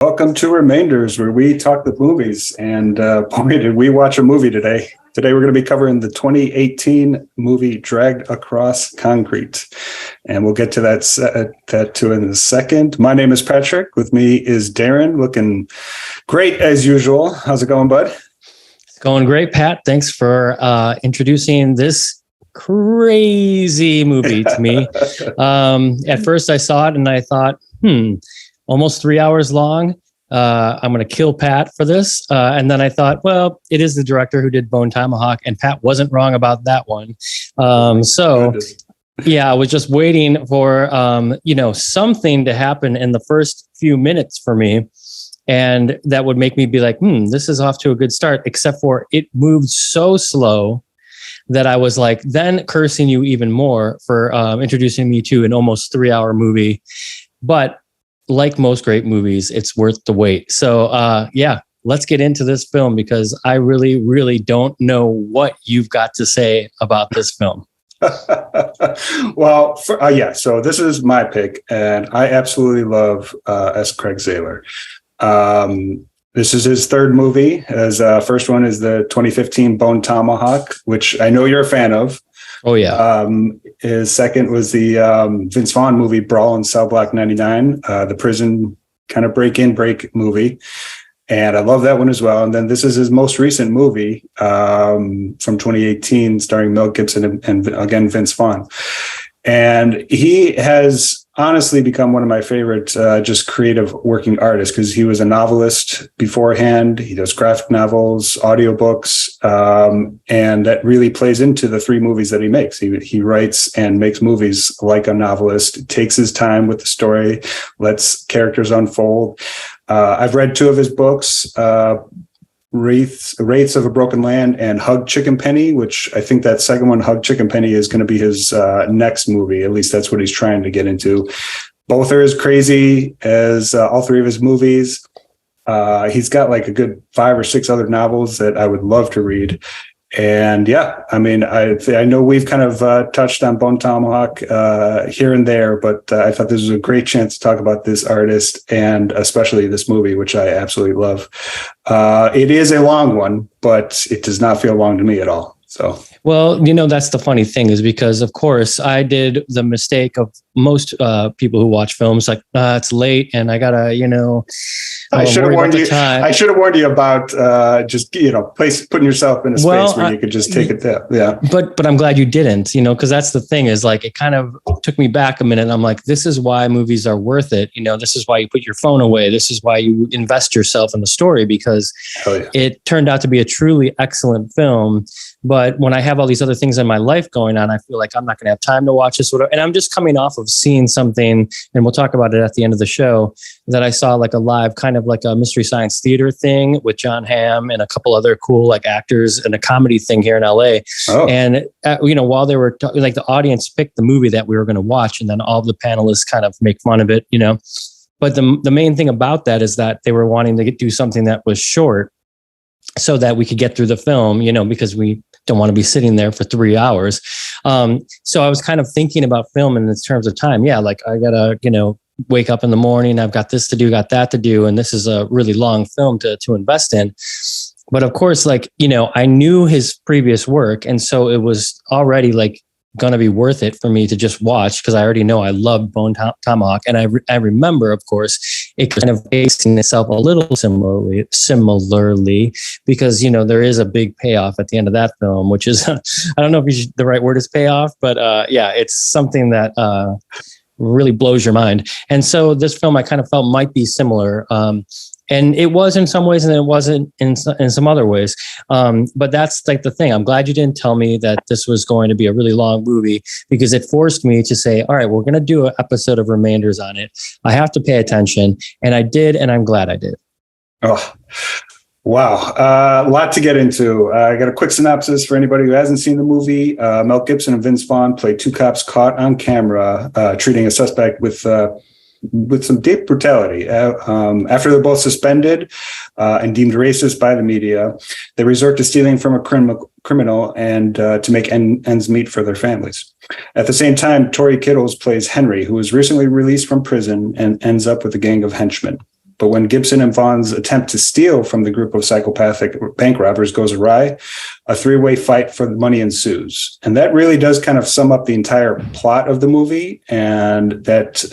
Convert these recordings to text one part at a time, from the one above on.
Welcome to Remainders, where we talk the movies. And boy, did we watch a movie today. Today, we're going to be covering the 2018 movie Dragged Across Concrete. And we'll get to that too in a second. My name is Patrick. With me is Darren, looking great as usual. How's it going, bud? It's going great, Pat. Thanks for introducing this crazy movie to me. At first, I saw it and I thought, almost 3 hours long. I'm going to kill Pat for this. And then I thought, well, it is the director who did Bone Tomahawk, and Pat wasn't wrong about that one. Yeah, I was just waiting for, something to happen in the first few minutes for me. And that would make me be like, this is off to a good start, except for it moved so slow that I was like, then cursing you even more for introducing me to an almost 3 hour movie. But like most great movies, it's worth the wait. So let's get into this film because I really, really don't know what you've got to say about this film. Well, so this is my pick, and I absolutely love S. Craig Zahler. This is his third movie. His first one is the 2015 Bone Tomahawk, which I know you're a fan of. Oh, yeah. His second was the Vince Vaughn movie, Brawl in Cell Block 99, the prison kind of break movie. And I love that one as well. And then this is his most recent movie from 2018, starring Mel Gibson and again, Vince Vaughn. And he has honestly become one of my favorite just creative working artists because he was a novelist beforehand. He does graphic novels, audiobooks, and that really plays into the three movies that he makes. He writes and makes movies like a novelist, takes his time with the story, lets characters unfold. I've read two of his books, Wraiths of a Broken Land and Hug Chicken Penny, which I think that second one, Hug Chicken Penny, is going to be his next movie. At least that's what he's trying to get into. Both are as crazy as all three of his movies. He's got like a good 5 or 6 other novels that I would love to read. And I know we've kind of touched on Bone Tomahawk here and there, but I thought this was a great chance to talk about this artist and especially this movie, which I absolutely love. It is a long one, but it does not feel long to me at all. So, well, that's the funny thing is because, of course, I did the mistake of most people who watch films like it's late and I gotta, I should have warned you. I should have warned you about just putting yourself in a space where you could just take it there. Yeah. But I'm glad you didn't, because that's the thing is like it kind of took me back a minute. And I'm like, this is why movies are worth it. This is why you put your phone away. This is why you invest yourself in the story because it turned out to be a truly excellent film. But when I have all these other things in my life going on, I feel like I'm not going to have time to watch this. And I'm just coming off of seeing something, and we'll talk about it at the end of the show, that I saw like a live kind of like a Mystery Science Theater thing with Jon Hamm and a couple other cool like actors and a comedy thing here in LA. Oh. And, while they were like the audience picked the movie that we were going to watch, and then all the panelists kind of make fun of it, But the main thing about that is that they were wanting to do something that was short so that we could get through the film, because we don't want to be sitting there for 3 hours. So I was kind of thinking about film in terms of time. Yeah, like I gotta, wake up in the morning. I've got this to do, got that to do. And this is a really long film to invest in. But of course, I knew his previous work. And so it was already like going to be worth it for me to just watch because I already know I loved Bone Tomahawk. And I remember, of course, it kind of basing itself a little similarly because, there is a big payoff at the end of that film, which is, I don't know if the right word is payoff, but it's something that really blows your mind. And so this film I kind of felt might be similar. And it was in some ways, and it wasn't in some other ways. But that's like the thing. I'm glad you didn't tell me that this was going to be a really long movie because it forced me to say, all right, we're going to do an episode of Remainders on it. I have to pay attention. And I did, and I'm glad I did. Oh, wow. A lot to get into. I got a quick synopsis for anybody who hasn't seen the movie. Mel Gibson and Vince Vaughn play two cops caught on camera treating a suspect with some deep brutality. After they're both suspended and deemed racist by the media, they resort to stealing from a criminal and to make ends meet for their families. At the same time, Tori Kittles plays Henry, who was recently released from prison and ends up with a gang of henchmen. But when Gibson and Vaughn's attempt to steal from the group of psychopathic bank robbers goes awry, a three-way fight for the money ensues. And that really does kind of sum up the entire plot of the movie. And that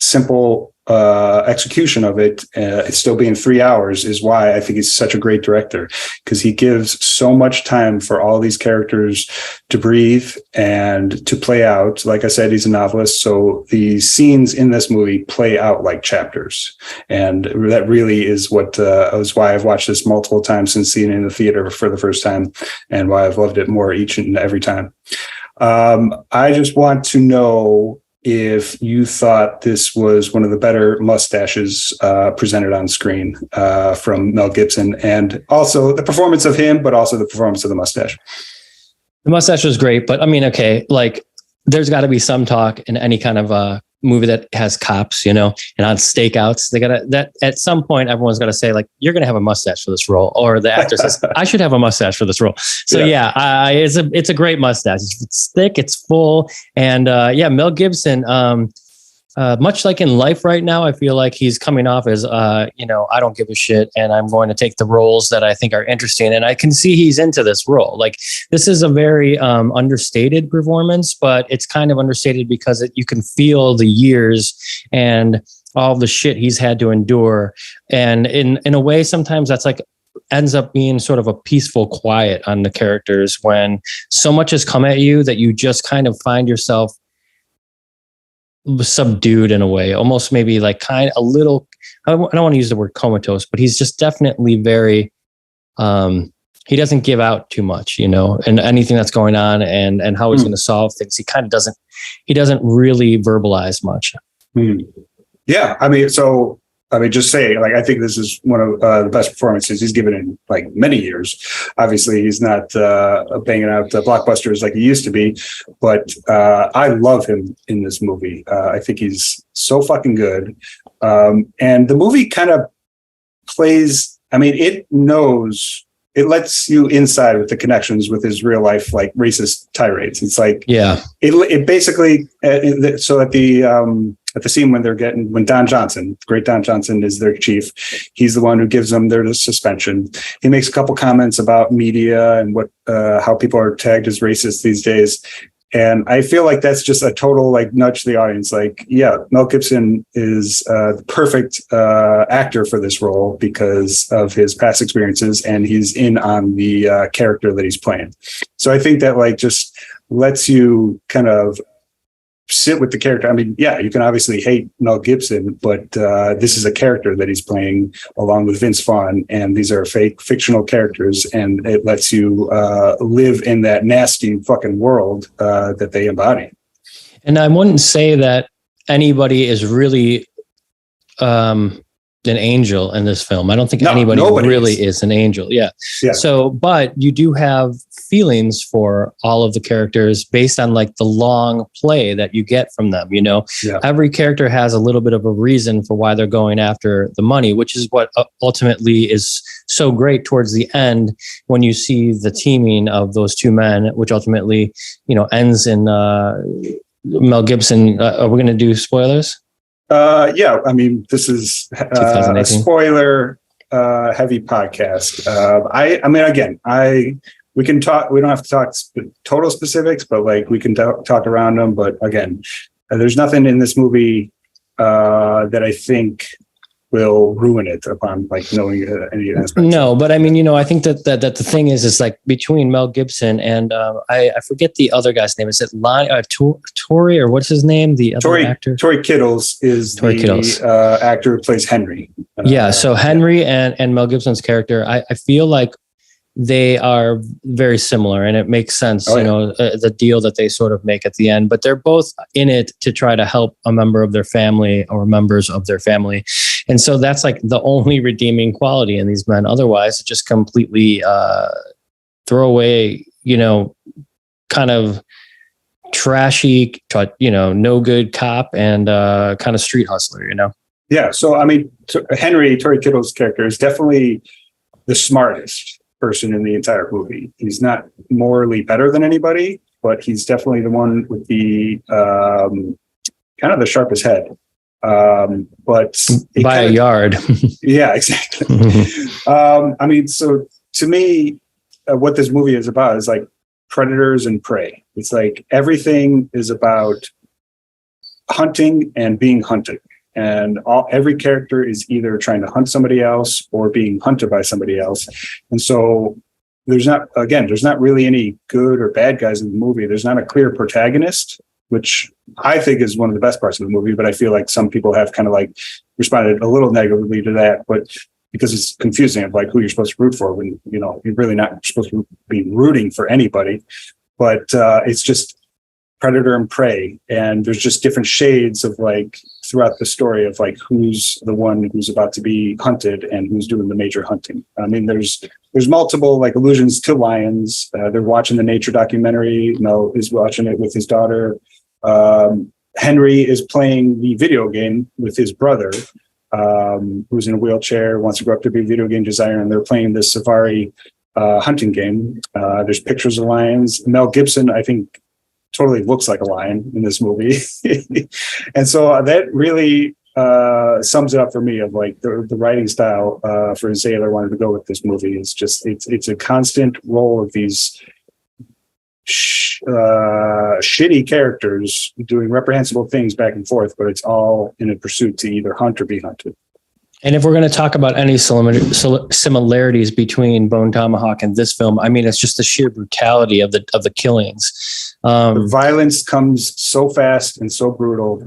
simple execution of it, it's still being 3 hours, is why I think he's such a great director, because he gives so much time for all these characters to breathe and to play out. Like I said, he's a novelist, so the scenes in this movie play out like chapters, and that really is what is why I've watched this multiple times since seeing it in the theater for the first time, and why I've loved it more each and every time. I just want to know if you thought this was one of the better mustaches presented on screen from Mel Gibson, and also the performance of him, but also the performance of the mustache. The mustache was great, but I mean, okay, like there's got to be some talk in any kind of movie that has cops, and on stakeouts, they gotta, that at some point everyone's got to say, like, you're gonna have a mustache for this role, or the actor says, I should have a mustache for this role. So it's a great mustache. It's thick, it's full, and Mel Gibson, much like in life right now, I feel like he's coming off as, I don't give a shit, and I'm going to take the roles that I think are interesting. And I can see he's into this role. Like, this is a very understated performance, but it's kind of understated because you can feel the years and all the shit he's had to endure. And in a way, sometimes that's like ends up being sort of a peaceful quiet on the characters when so much has come at you that you just kind of find yourself subdued in a way, almost maybe like kind of a little, I don't want to use the word comatose, but he's just definitely very, he doesn't give out too much, and anything that's going on and how he's going to solve things. He kind of doesn't really verbalize much. Yeah. Just saying, like, I think this is one of the best performances he's given in like many years. Obviously, he's not banging out blockbusters like he used to be, but I love him in this movie. I think he's so fucking good. And the movie kind of plays, it lets you inside with the connections with his real life, like, racist tirades. It's like, it basically, so at the scene when Don Johnson, great Don Johnson, is their chief, he's the one who gives them their suspension. He makes a couple comments about media and how people are tagged as racist these days. And I feel like that's just a total, like, nudge to the audience. Like, yeah, Mel Gibson is the perfect actor for this role because of his past experiences, and he's in on the character that he's playing. So I think that, like, just lets you kind of sit with the character. I mean, yeah, you can obviously hate Mel Gibson, but this is a character that he's playing along with Vince Vaughn, and these are fictional characters, and it lets you live in that nasty fucking world that they embody. And I wouldn't say that anybody is really an angel in this film. I don't think anybody really is an angel. Yeah. So, but you do have feelings for all of the characters based on, like, the long play that you get from them. Every character has a little bit of a reason for why they're going after the money, which is what ultimately is so great towards the end when you see the teaming of those two men, which ultimately, ends in Mel Gibson. Are we going to do spoilers? This is a spoiler heavy podcast. We can talk. We don't have to talk total specifics, but, like, we can talk around them. But again, there's nothing in this movie that I think will ruin it upon, like, knowing any aspects. No, but I mean, I think that the thing is like between Mel Gibson and I forget the other guy's name. Is it Tory, or what's his name? The other actor, Tory Kittles is the actor who plays Henry. So Henry and Mel Gibson's character, I feel like they are very similar, and it makes sense, the deal that they sort of make at the end, but they're both in it to try to help a member of their family or members of their family. And so that's, like, the only redeeming quality in these men. Otherwise, just completely throw away, kind of trashy, no good cop and kind of street hustler, Yeah. So, Tory Kittle's character is definitely the smartest person in the entire movie. He's not morally better than anybody, but he's definitely the one with the kind of the sharpest head. But by a yard. Yeah, exactly. I mean, so to me, what this movie is about is like predators and prey. It's like everything is about hunting and being hunted. And every character is either trying to hunt somebody else or being hunted by somebody else. And so there's not really any good or bad guys in the movie. There's not a clear protagonist, which I think is one of the best parts of the movie. But I feel like some people have kind of like responded a little negatively to that, but because it's confusing of like who you're supposed to root for when, you know, you're really not supposed to be rooting for anybody. But it's just predator and prey, and there's just different shades of like throughout the story of like who's the one who's about to be hunted and who's doing the major hunting. I mean, there's multiple like allusions to lions. They're watching the nature documentary. Mel is watching it with his daughter. Henry is playing the video game with his brother, who's in a wheelchair, wants to grow up to be a video game designer, and they're playing this safari hunting game. There's pictures of lions. Mel Gibson, I think, totally looks like a lion in this movie. And so that really sums it up for me of like the writing style for Zahler wanted to go with this movie. It's just, it's a constant role of these shitty characters doing reprehensible things back and forth, but it's all in a pursuit to either hunt or be hunted. And if we're going to talk about any similarities between Bone Tomahawk and this film, I mean, it's just the sheer brutality of the killings. The violence comes so fast and so brutal.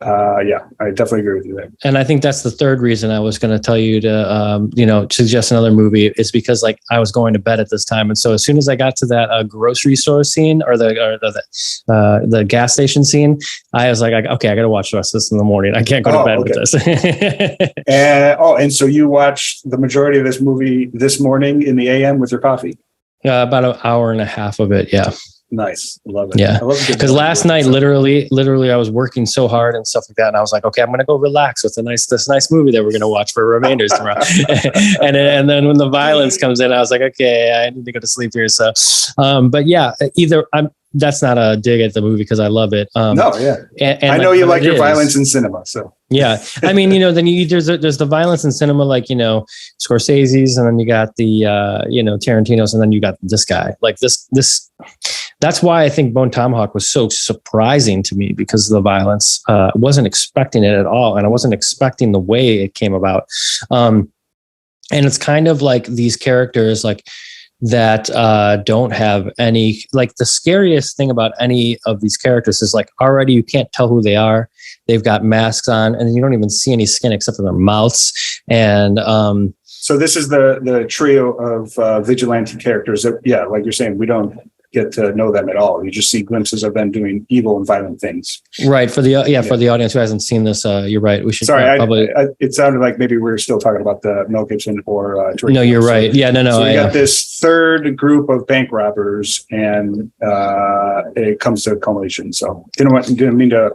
Yeah, I definitely agree with you there. And I think that's the third reason I was going to tell you to, suggest another movie is because like I was going to bed at this time. And so as soon as I got to that grocery store scene or the gas station scene, I was like, okay, I got to watch the rest of this in the morning. I can't go to bed with this. And so you watched the majority of this movie this morning in the AM with your coffee? About an hour and a half of it. Yeah. Nice. Love it. Yeah. Because last night, literally, I was working so hard and stuff like that. And I was like, okay, I'm going to go relax with this nice movie that we're going to watch for remainders tomorrow. and then when the violence comes in, I was like, okay, I need to go to sleep here. So, but yeah, that's not a dig at the movie because I love it. No, yeah. And I know you like your violence in cinema. So yeah, I mean, then there's the violence in cinema, like, Scorsese's, and then you got the, Tarantino's, and then you got this guy like this. That's why I think Bone Tomahawk was so surprising to me because of the violence. I wasn't expecting it at all. And I wasn't expecting the way it came about. And it's kind of like these characters like that don't have any, like the scariest thing about any of these characters is like already you can't tell who they are. They've got masks on and you don't even see any skin except for their mouths. And so this is the trio of vigilante characters that, yeah, like you're saying, we don't get to know them at all. You just see glimpses of them doing evil and violent things. Right. For the audience who hasn't seen this, you're right. We should probably. It sounded like maybe we were still talking about the Mel Gibson or. No, you're right. Yeah, no. So we got this third group of bank robbers, and it comes to a culmination. So didn't mean to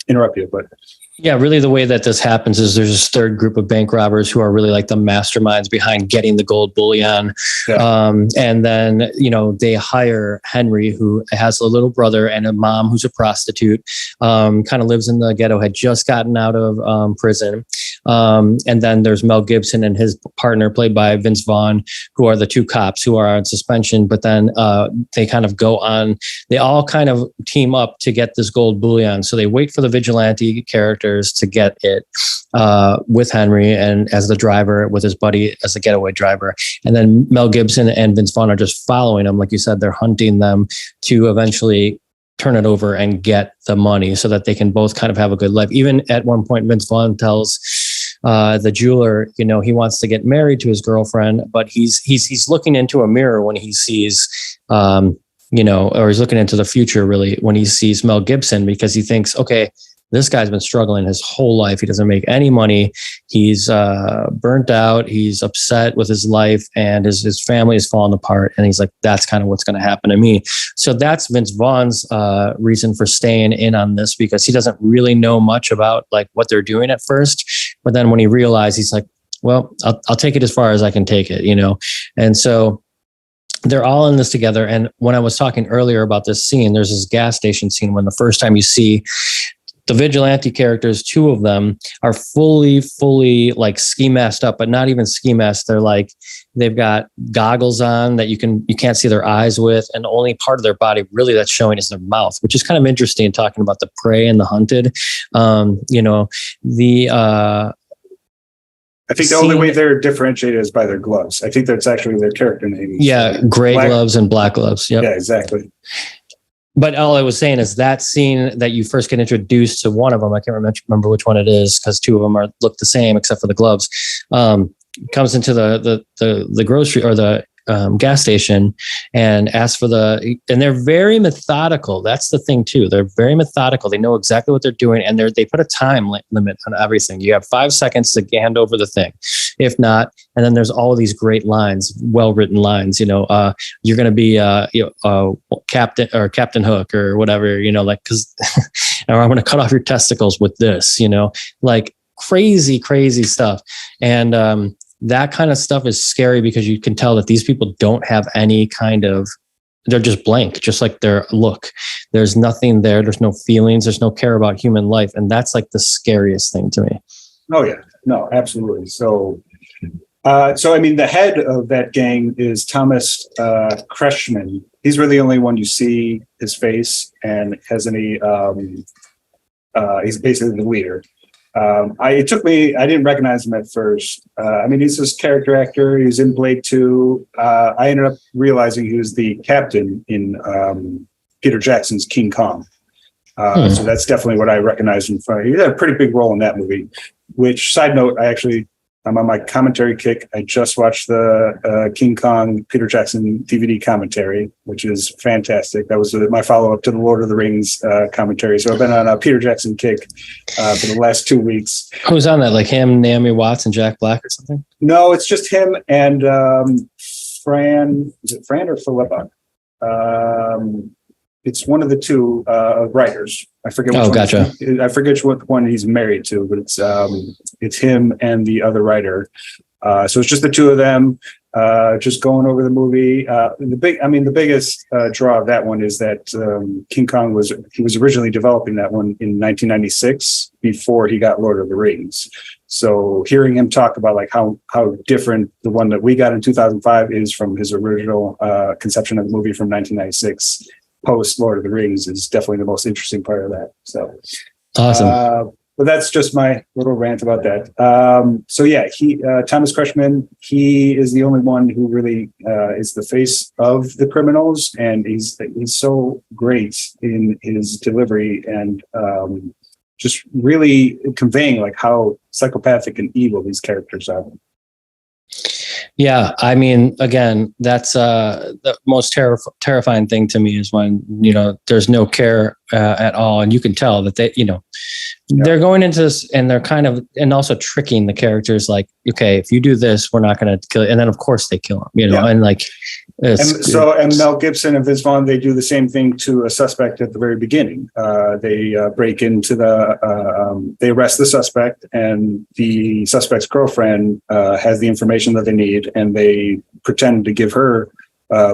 interrupt you, but. Yeah, really the way that this happens is there's this third group of bank robbers who are really like the masterminds behind getting the gold bullion. Yeah. And then, they hire Henry, who has a little brother and a mom who's a prostitute, kind of lives in the ghetto, had just gotten out of prison. And then there's Mel Gibson and his partner, played by Vince Vaughn, who are the two cops who are on suspension. But then they kind of they all kind of team up to get this gold bullion. So they wait for the vigilante character to get it with Henry and as the driver, with his buddy as the getaway driver. And then Mel Gibson and Vince Vaughn are just following them. Like you said, they're hunting them to eventually turn it over and get the money so that they can both kind of have a good life. Even at one point, Vince Vaughn tells the jeweler, he wants to get married to his girlfriend, but he's looking into a mirror when he sees, or he's looking into the future really when he sees Mel Gibson, because he thinks, okay, this guy's been struggling his whole life. He doesn't make any money. He's burnt out. He's upset with his life, and his family is falling apart. And he's like, that's kind of what's going to happen to me. So that's Vince Vaughn's reason for staying in on this, because he doesn't really know much about like what they're doing at first. But then when he realized, he's like, well, I'll take it as far as I can take it, And so they're all in this together. And when I was talking earlier about this scene, there's this gas station scene when the first time you see the vigilante characters, two of them, are fully like ski masked up, but not even ski masked. They're like, they've got goggles on that you can't see their eyes with, and the only part of their body really that's showing is their mouth, which is kind of interesting, talking about the prey and the hunted. I think the only way they're differentiated is by their gloves. I think that's actually their character name. Yeah, gray gloves and black gloves. Yep. Yeah, exactly. But all I was saying is that scene that you first get introduced to one of them, I can't remember which one it is because two of them look the same except for the gloves, comes into the grocery or the gas station and asks for and they're very methodical. That's the thing too. They're very methodical. They know exactly what they're doing, and they put a time limit on everything. You have 5 seconds to hand over the thing. If not, and then there's all of these great lines, well-written lines, you're going to be, Captain Hook or whatever, cause or I'm going to cut off your testicles with this, like crazy stuff. And, that kind of stuff is scary because you can tell that these people don't have any they're just blank, just like their look. There's nothing there. There's no feelings. There's no care about human life. And that's like the scariest thing to me. Oh yeah, no, absolutely. So I mean, the head of that gang is Thomas Kretschmann. He's really the only one you see his face and has any, he's basically the leader. I didn't recognize him at first. I mean, he's this character actor. He was in Blade 2. I ended up realizing he was the captain in Peter Jackson's King Kong. So that's definitely what I recognized him from. He had a pretty big role in that movie, which, side note, I'm on my commentary kick. I just watched the King Kong Peter Jackson DVD commentary, which is fantastic. That was my follow-up to the Lord of the Rings commentary. So I've been on a Peter Jackson kick for the last 2 weeks. Who's on that? Like him, Naomi Watts, and Jack Black or something? No, it's just him and Fran. Is it Fran or Philippa? It's one of the two writers. I forget which one. Gotcha. I forget what one he's married to, but it's him and the other writer. So it's just the two of them just going over the movie. The biggest draw of that one is that King Kong was originally developing that one in 1996 before he got Lord of the Rings. So hearing him talk about like how different the one that we got in 2005 is from his original conception of the movie from 1996. Post Lord of the Rings is definitely the most interesting part of that. So awesome. But that's just my little rant about that. Thomas Kretschmann, he is the only one who really is the face of the criminals, and he's so great in his delivery and just really conveying like how psychopathic and evil these characters are. Yeah, I mean, again, that's the most terrifying thing to me is when, there's no care at all. And you can tell that they're going into this and they're and also tricking the characters like, okay, if you do this, we're not going to kill you. And then of course they kill him, and like, and Mel Gibson and Vince Vaughn, they do the same thing to a suspect at the very beginning. They break into they arrest the suspect, and the suspect's girlfriend has the information that they need, and they pretend to give her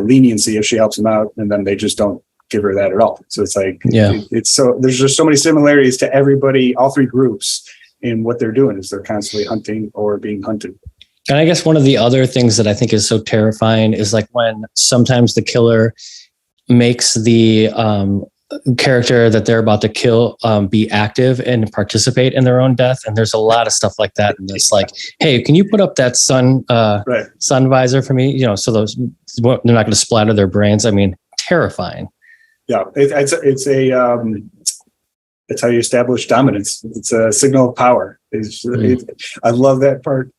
leniency if she helps them out, and then they just don't give her that at all. So it's like, there's just so many similarities to everybody, all three groups, in what they're doing is they're constantly hunting or being hunted. And I guess one of the other things that I think is so terrifying is like when sometimes the killer makes the character that they're about to kill be active and participate in their own death. And there's a lot of stuff like that. And it's like, hey, can you put up that sun visor for me? So they're not going to splatter their brains. I mean, terrifying. Yeah, it's how you establish dominance. It's a signal of power. I love that part.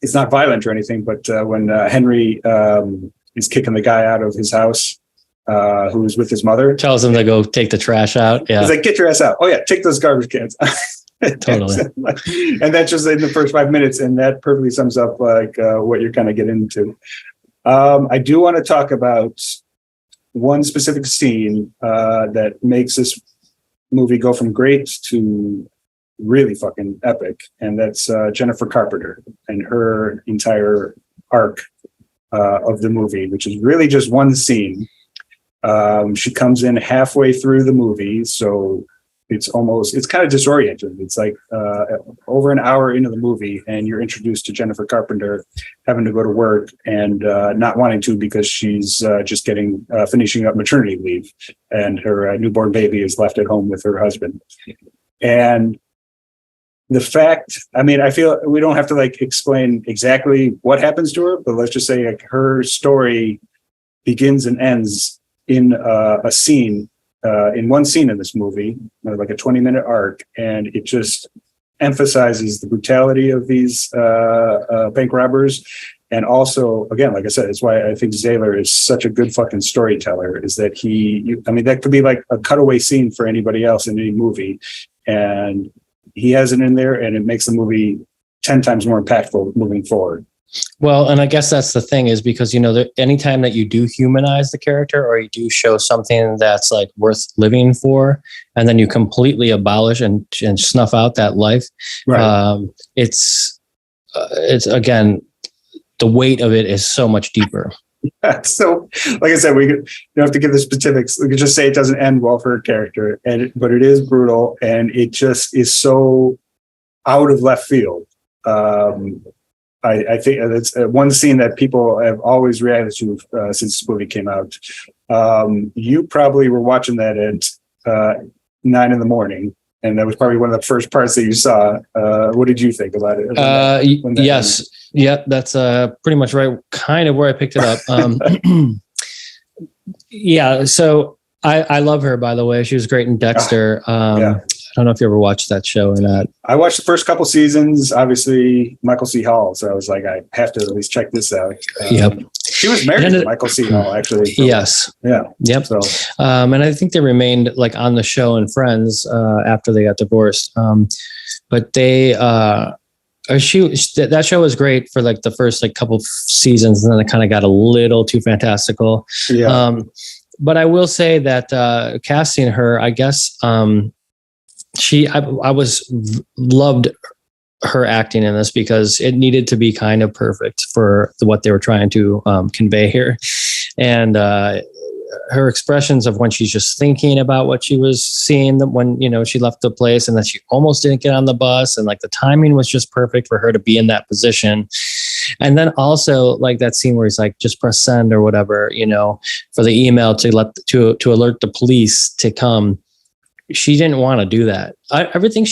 It's not violent or anything, but when Henry is kicking the guy out of his house, who was with his mother, tells him to go take the trash out. Yeah, he's like, "Get your ass out!" Oh yeah, take those garbage cans. Totally. And that's just in the first 5 minutes, and that perfectly sums up like what you're kind of getting into. I do want to talk about one specific scene that makes this movie go from great to really fucking epic, and that's Jennifer Carpenter and her entire arc of the movie, which is really just one scene. She comes in halfway through the movie, so it's kind of disorienting. It's like over an hour into the movie, and you're introduced to Jennifer Carpenter having to go to work and not wanting to because she's just finishing up maternity leave, and her newborn baby is left at home with her husband. And the fact, I mean, I feel we don't have to like explain exactly what happens to her, but let's just say like her story begins and ends in a scene. In one scene in this movie, like a 20-minute arc, and it just emphasizes the brutality of these bank robbers. And also, again, like I said, it's why I think Zahler is such a good fucking storyteller, is that that could be like a cutaway scene for anybody else in any movie. And he has it in there, and it makes the movie 10 times more impactful moving forward. Well, and I guess that's the thing, is because, anytime that you do humanize the character, or you do show something that's like worth living for, and then you completely abolish and snuff out that life, right. It's again, the weight of it is so much deeper. Yeah, so, like I said, we don't have to give the specifics. We could just say it doesn't end well for her character, but it is brutal, and it just is so out of left field. I think it's one scene that people have always reacted to since this movie came out. You probably were watching that at 9 a.m, and that was probably one of the first parts that you saw. What did you think about it? Yes. Yeah, that's pretty much right. Kind of where I picked it up. Yeah. So I love her, by the way. She was great in Dexter. Yeah. I don't know if you ever watched that show or not. I watched the first couple seasons, obviously Michael C. Hall. So I was like, I have to at least check this out. Yep. She was married to Michael C. Hall, actually. Yes. Yeah. Yep. So, and I think they remained like on the show and Friends after they got divorced. But they, that show was great for like the first like couple seasons, and then it kind of got a little too fantastical. Yeah. But I will say that casting her, I guess, I loved her acting in this, because it needed to be kind of perfect for what they were trying to convey here. And her expressions of when she's just thinking about what she was seeing when, she left the place, and that she almost didn't get on the bus, and like the timing was just perfect for her to be in that position. And then also like that scene where he's like, just press send or whatever, for the email to alert the police to come. She didn't want to do that. Everything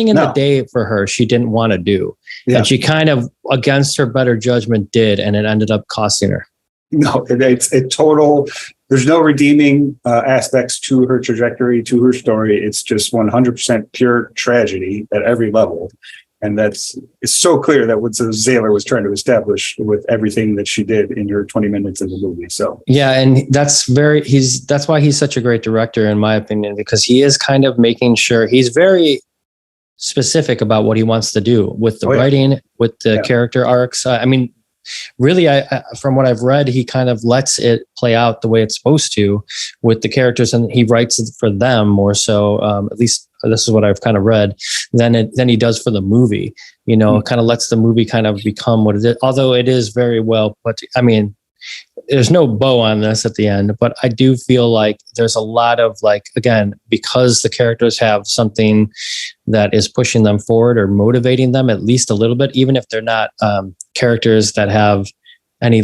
in the day for her, she didn't want to do. Yeah. And she kind of, against her better judgment, did, and it ended up costing her. No, it's a total, there's no redeeming aspects to her trajectory, to her story. It's just 100% pure tragedy at every level. And it's so clear that what Zahler was trying to establish with everything that she did in her 20 minutes of the movie. So yeah, and that's why he's such a great director, in my opinion, because he is kind of making sure he's very specific about what he wants to do with the writing, with the character arcs. I mean, really, from what I've read, he kind of lets it play out the way it's supposed to with the characters, and he writes it for them more so. At least this is what I've kind of read. Than he does for the movie. Kind of lets the movie kind of become what it is. Although it is very well put. I mean, there's no bow on this at the end, but I do feel like there's a lot of like, again, because the characters have something that is pushing them forward or motivating them at least a little bit, even if they're not characters that have any,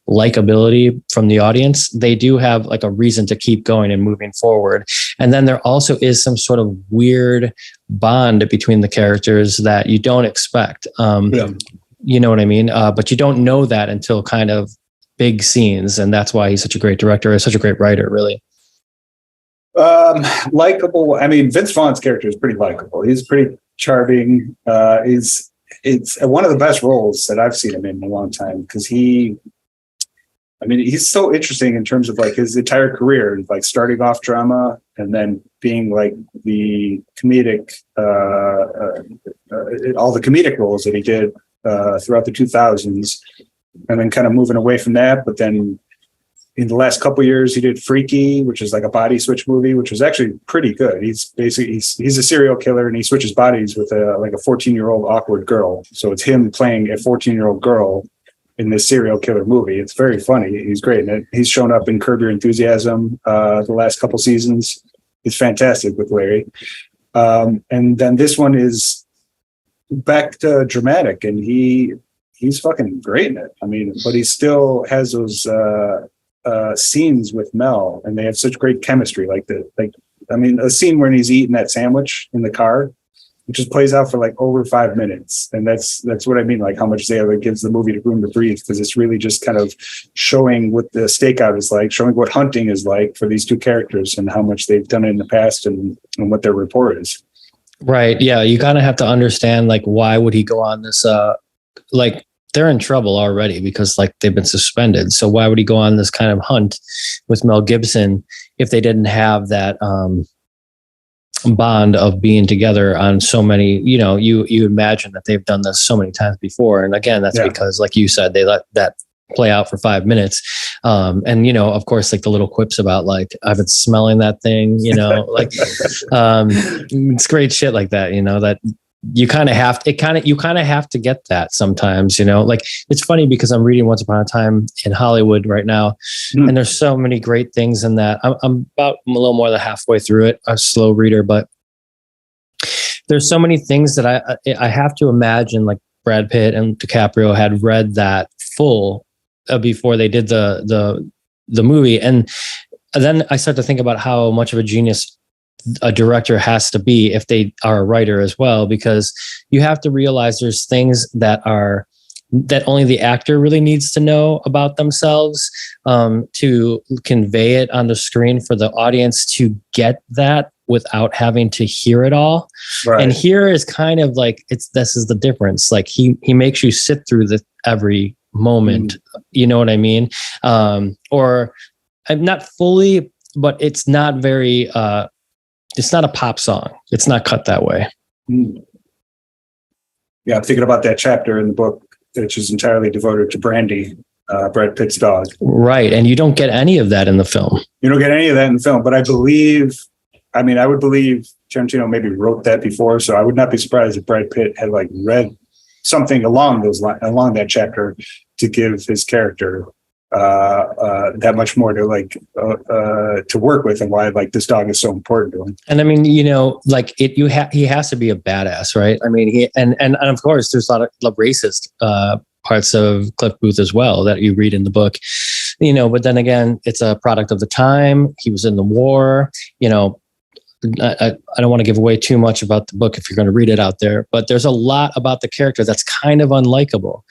likability from the audience, they do have like a reason to keep going and moving forward. And then there also is some sort of weird bond between the characters that you don't expect. You know what I mean? But you don't know that until kind of big scenes. And that's why he's such a great director, such a great writer, really. Likeable. I mean, Vince Vaughn's character is pretty likable. He's pretty charming. It's one of the best roles that I've seen him in a long time, because he's so interesting in terms of like his entire career, like starting off drama and then being like the comedic, all the comedic roles that he did throughout the 2000s, and then kind of moving away from that. But then in the last couple of years, he did Freaky, which is like a body switch movie, which was actually pretty good. He's a serial killer, and he switches bodies with a 14-year-old awkward girl. So it's him playing a 14-year-old girl in this serial killer movie. It's very funny. He's great in it. He's shown up in Curb Your Enthusiasm the last couple seasons. fantastic with Larry. And then this one is back to dramatic, and he's fucking great in it. I mean, but he still has those scenes with Mel, and they have such great chemistry. A scene where he's eating that sandwich in the car, it just plays out for like over 5 minutes. And that's what I mean, like how much Zahler gives the movie room to breathe, because it's really just kind of showing what the stakeout is like, showing what hunting is like for these two characters and how much they've done it in the past and what their rapport is. Right. Yeah. You kind of have to understand, like, why would he go on this, like, they're in trouble already because like they've been suspended. So why would he go on this kind of hunt with Mel Gibson if they didn't have that, bond of being together on so many, you imagine that they've done this so many times before. And again, that's because, like you said, they let that play out for 5 minutes. And, of course, like the little quips about like, I've been smelling that thing, like, it's great shit like that, that you kind of have to get that sometimes, like it's funny because I'm reading Once Upon a Time in Hollywood right now. And there's so many great things in that. I'm a little more than halfway through it, a slow reader, but there's so many things that I have to imagine like Brad Pitt and DiCaprio had read that full before they did the movie. And then I start to think about how much of a genius a director has to be if they are a writer as well, because you have to realize there's things that only the actor really needs to know about themselves, to convey it on the screen for the audience to get that without having to hear it all. Right. And here is kind of like, this is the difference. Like he makes you sit through every moment, you know what I mean? Or I'm not fully, but it's not very, it's not a pop song. It's not cut that way. Yeah, I'm thinking about that chapter in the book, which is entirely devoted to Brandy, Brad Pitt's dog. Right, and you don't get any of that in the film. You don't get any of that in the film, but I would believe Tarantino maybe wrote that before, so I would not be surprised if Brad Pitt had like read something along that chapter to give his character that much more to work with, and why like this dog is so important to him. And I mean, like he has to be a badass, right? I mean, he and of course there's a lot of racist parts of Cliff Booth as well that you read in the book, but then again, it's a product of the time. He was in the war, I don't want to give away too much about the book if you're going to read it out there, but there's a lot about the character that's kind of unlikable.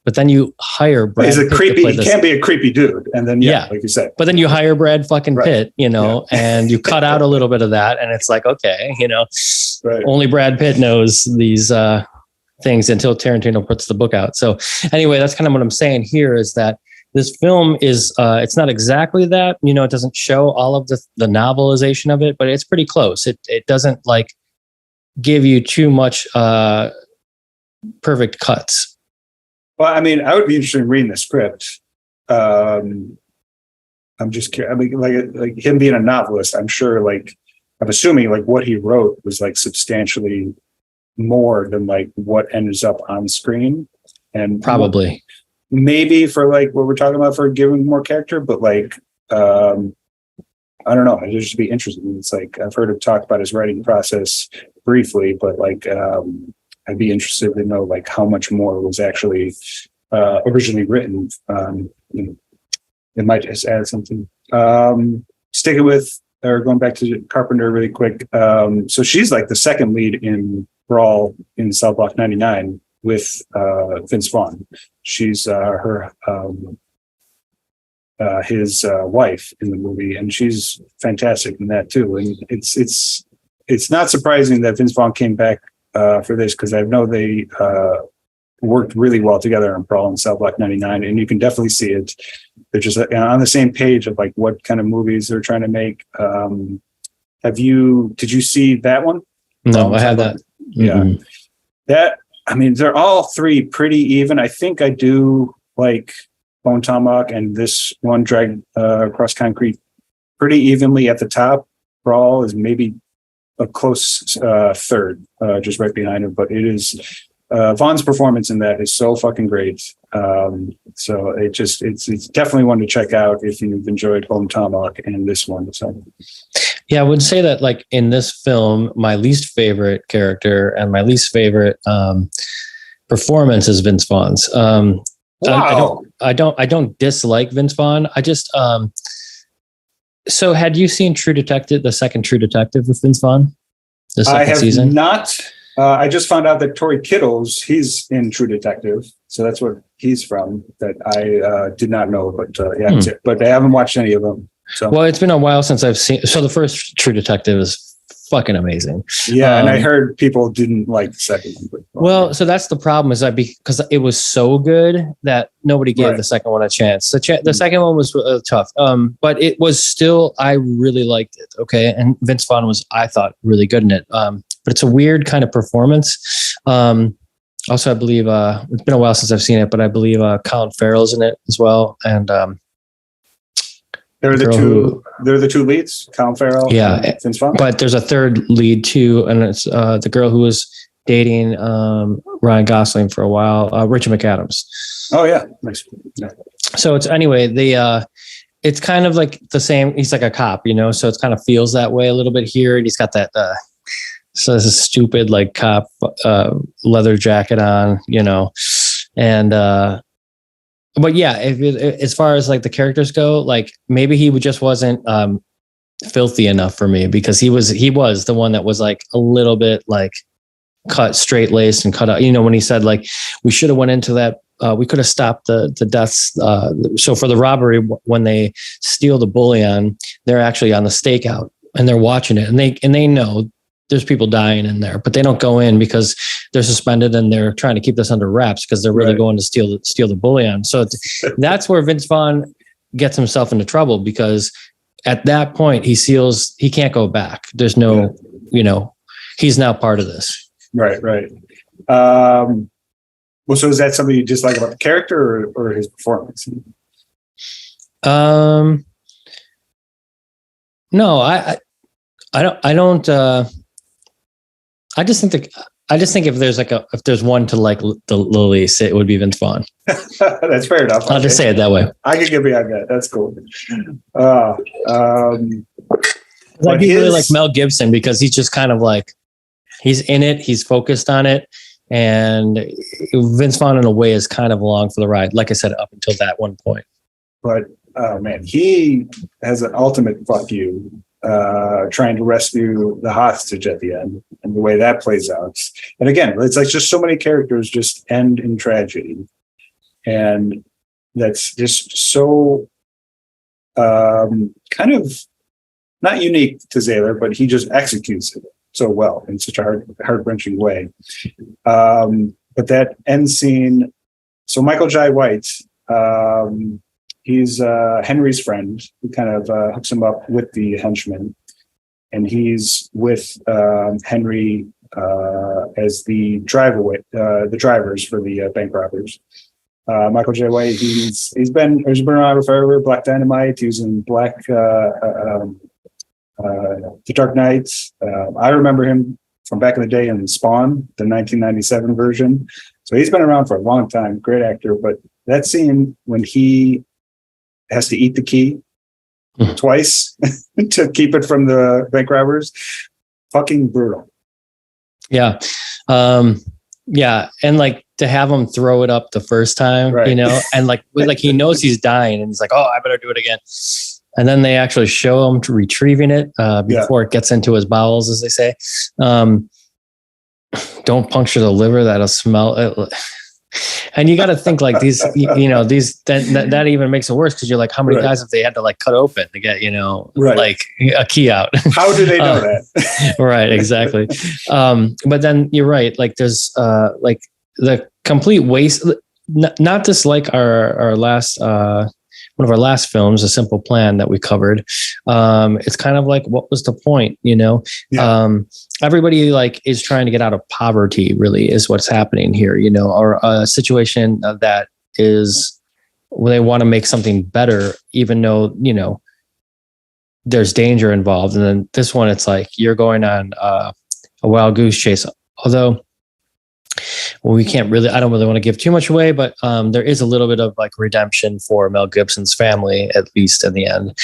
But then you hire Brad Pitt. He can't be a creepy dude. And then, like you said. But then you hire Brad fucking Pitt, and you cut out a little bit of that. And it's like, okay, only Brad Pitt knows these things until Tarantino puts the book out. So anyway, that's kind of what I'm saying here is that this film is, it's not exactly that, it doesn't show all of the novelization of it, but it's pretty close. It doesn't like give you too much perfect cuts. Well, I mean, I would be interested in reading the script. I'm just curious. I mean, like him being a novelist, I'm assuming like what he wrote was like substantially more than like what ends up on screen. And probably maybe for like what we're talking about for giving more character, but like, I don't know. It'd just be interesting. It's like, I've heard him talk about his writing process briefly, but like, I'd be interested to know like how much more was actually originally written. It might just add something. Sticking with, or going back to Carpenter really quick. So she's like the second lead in Brawl in Cell Block 99 with Vince Vaughn. She's his wife in the movie, and she's fantastic in that too. And it's not surprising that Vince Vaughn came back for this, because I know they worked really well together on Brawl and Cell Block 99, and you can definitely see it. They're just on the same page of like what kind of movies they're trying to make. Did you see that one? No, I had that. Yeah. That, I mean, they're all three pretty even. I think I do like Bone Tomahawk and this one, Drag Across Concrete, pretty evenly at the top. Brawl is maybe a close third, just right behind him, but it is Vaughn's performance in that is so fucking great. So it's definitely one to check out if you've enjoyed Home Tomahawk and this one. So Yeah, I would say that like in this film, my least favorite character and my least favorite performance is Vince Vaughn's. wow. I don't dislike Vince Vaughn. I just so had you seen True Detective, the second True Detective with Vince Vaughn? The second season? Not. I just found out that Tori Kittles, he's in True Detective, so that's what he's from. That I did not know, but yeah, but I haven't watched any of them. So well, it's been a while since I've seen. So the first True Detective is fucking amazing. Yeah, and I heard people didn't like the second one. Well, so that's the problem is because it was so good that nobody gave the second one a chance. The second one was tough, but it was still, I really liked it. Okay, and Vince Vaughn was, I thought, really good in it. But it's a weird kind of performance. Also, I believe it's been a while since I've seen it, but I believe Colin Farrell's in it as well, and they're the two leads, Colin Farrell. Yeah, and Vince Vaughn. But there's a third lead too, and it's the girl who was dating Ryan Gosling for a while, Rachel McAdams. Oh yeah, nice. Yeah. So it's anyway it's kind of like the same. He's like a cop, so it kind of feels that way a little bit here, and he's got that so this is stupid like cop leather jacket on, and but yeah, as far as like the characters go, like maybe he just wasn't filthy enough for me, because he was the one that was like a little bit like cut straight laced and cut out. When he said like we should have went into that, we could have stopped the deaths. So for the robbery, when they steal the bullion, they're actually on the stakeout and they're watching it, and they know there's people dying in there, but they don't go in because they're suspended and they're trying to keep this under wraps because they're really going to steal the bullion. So that's where Vince Vaughn gets himself into trouble, because at that point he can't go back. There's no, he's now part of this. Right. Well, so is that something you dislike about the character or his performance? No, I don't. I just think if there's one to like the least, it would be Vince Vaughn. That's fair enough. I'll just say it that way. I can get behind that. That's cool. I do really like Mel Gibson, because he's just kind of like, he's in it, he's focused on it, and Vince Vaughn in a way is kind of along for the ride. Like I said, up until that one point. But man, he has an ultimate fuck you. Trying to rescue the hostage at the end, and the way that plays out. And again, it's like just so many characters just end in tragedy, and that's just so kind of not unique to Zahler, but he just executes it so well in such a heart-wrenching way. But that end scene, so Michael Jai White, he's Henry's friend who kind of hooks him up with the henchman, and he's with Henry as the drivers for the bank robbers. Michael Jai White, he's been around forever. Black Dynamite. He was in The Dark Knight. I remember him from back in the day in Spawn, the 1997 version. So he's been around for a long time. Great actor. But that scene when he has to eat the key twice to keep it from the bank robbers, fucking brutal. Yeah. Yeah. And like to have him throw it up the first time, and like he knows he's dying and he's like, oh, I better do it again. And then they actually show him retrieving it before it gets into his bowels, as they say. Don't puncture the liver. That'll smell it. And you got to think like these, that even makes it worse, because you're like, how many guys have they had to like cut open to get, like a key out? How do they know that? Right, exactly. But then you're right. Like there's like the complete waste. Not just like our last one of our last films, A Simple Plan, that we covered. It's kind of like, what was the point? Everybody like is trying to get out of poverty, really, is what's happening here, or a situation that is where they want to make something better, even though, there's danger involved. And then this one, it's like you're going on a wild goose chase. Although we can't really, I don't really want to give too much away, but there is a little bit of like redemption for Mel Gibson's family, at least in the end.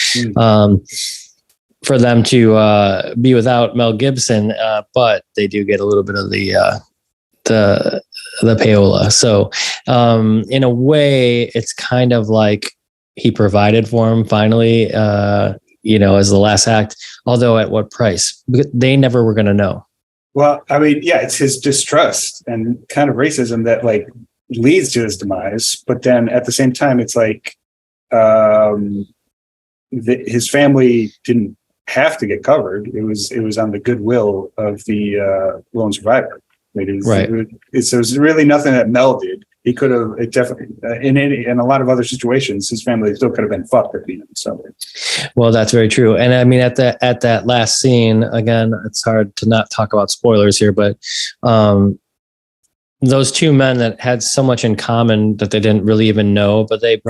For them to be without Mel Gibson, but they do get a little bit of the payola. So in a way, it's kind of like he provided for him finally, as the last act, although at what price? They never were going to know. Well, I mean, yeah, it's his distrust and kind of racism that like leads to his demise. But then at the same time, it's like his family didn't have to get covered. It was on the goodwill of the lone survivor. So there's really nothing that Mel did. He could have, it definitely, in a lot of other situations, his family still could have been fucked at the end. So, well, that's very true. And I mean, at that last scene, again, it's hard to not talk about spoilers here, but those two men that had so much in common that they didn't really even know, but they,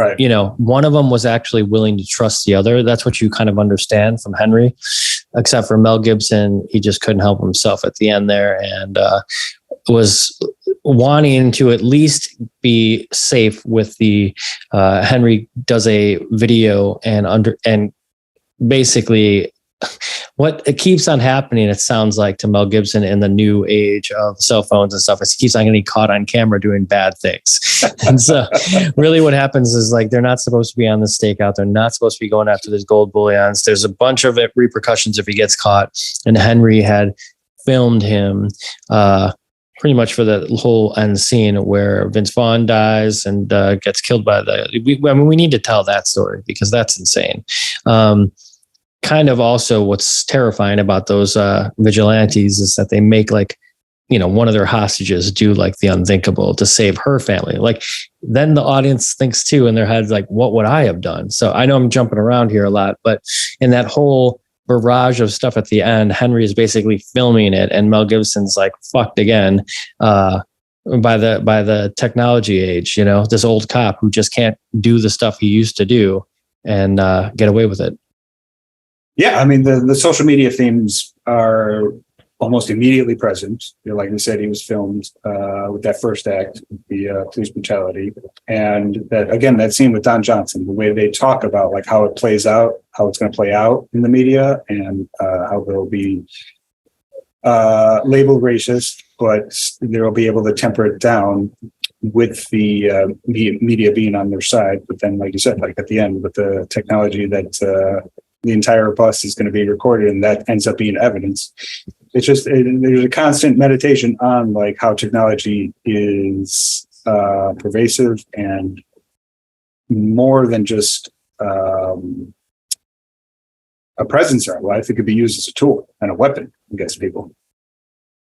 one of them was actually willing to trust the other. That's what you kind of understand from Henry, except for Mel Gibson. He just couldn't help himself at the end there, and was wanting to at least be safe with the Henry does a video and basically what it keeps on happening, it sounds like, to Mel Gibson in the new age of cell phones and stuff, is he keeps on getting caught on camera doing bad things. And so really what happens is like, they're not supposed to be on the stakeout. They're not supposed to be going after these gold bullions. There's a bunch of repercussions if he gets caught. And Henry had filmed him pretty much for the whole end scene where Vince Vaughn dies and gets killed by we need to tell that story because that's insane. Kind of also what's terrifying about those vigilantes is that they make one of their hostages do like the unthinkable to save her family. Like then the audience thinks too in their heads, like, what would I have done? So I know I'm jumping around here a lot, but in that whole barrage of stuff at the end, Henry is basically filming it, and Mel Gibson's like fucked again by the technology age. This old cop who just can't do the stuff he used to do and get away with it. Yeah, I mean the social media themes are almost immediately present. Like we said, he was filmed with that first act, the police brutality, and that scene with Don Johnson, the way they talk about like how it plays out, how it's going to play out in the media, and how they'll be labeled racist, but they'll be able to temper it down with the media being on their side. But then, like you said, like at the end with the technology that the entire bus is going to be recorded, and that ends up being evidence. It's just there's a constant meditation on like how technology is pervasive and more than just a presence in our life. It could be used as a tool and a weapon against people.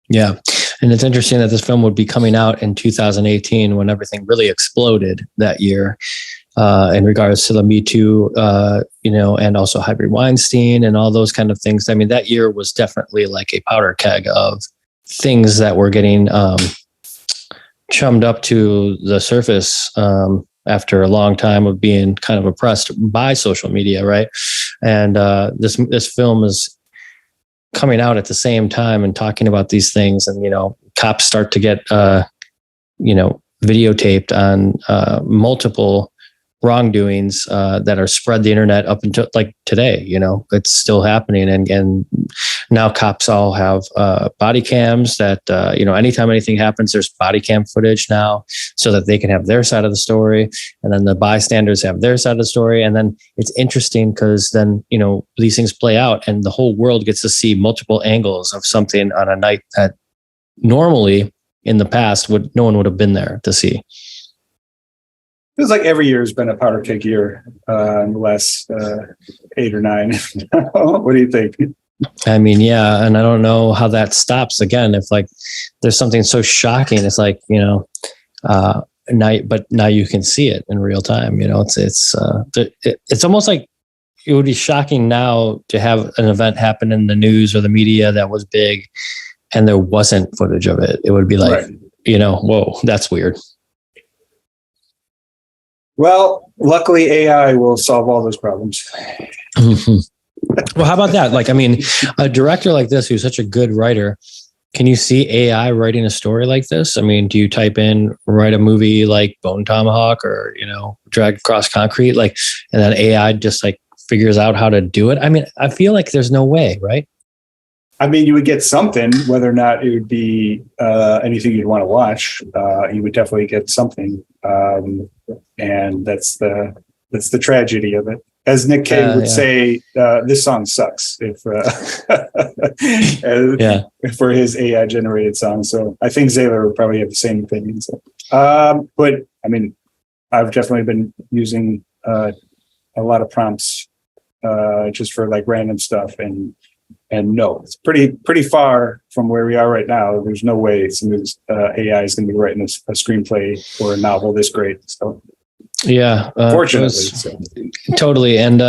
Yeah. And it's interesting that this film would be coming out in 2018 when everything really exploded that year in regards to the Me Too, and also Harvey Weinstein and all those kind of things. I mean, that year was definitely like a powder keg of things that were getting chummed up to the surface after a long time of being kind of oppressed by social media, right? And this film is coming out at the same time and talking about these things, and cops start to get videotaped on multiple wrongdoings that are spread the internet up until like today. It's still happening, and now cops all have body cams that anytime anything happens, there's body cam footage now, so that they can have their side of the story, and then the bystanders have their side of the story. And then it's interesting because then these things play out, and the whole world gets to see multiple angles of something on a night that normally in the past no one would have been there to see. Feels like every year has been a powder keg year in the last 8 or 9. What do you think? I mean, yeah, and I don't know how that stops. Again, if like there's something so shocking, it's like now you can see it in real time. It's almost like it would be shocking now to have an event happen in the news or the media that was big, and there wasn't footage of it. It would be like, whoa, that's weird. Well, luckily AI will solve all those problems. Mm-hmm. Well, how about that? Like, I mean, a director like this, who's such a good writer, Can you see AI writing a story like this? I mean, do you type in write a movie like Bone Tomahawk or, Drag Across Concrete, like, and then AI just like figures out how to do it? I mean, I feel like there's no way, right? I mean, you would get something, whether or not it would be anything you'd want to watch. You would definitely get something, and that's the tragedy of it. As Nick Cave would say, this song sucks for his AI generated song. So I think Zahler would probably have the same opinion. So, but I mean, I've definitely been using a lot of prompts just for like random stuff, and no, it's pretty far from where we are right now. There's no way somebody's AI is going to be writing a screenplay or a novel this great. So. Yeah, fortunately, totally. And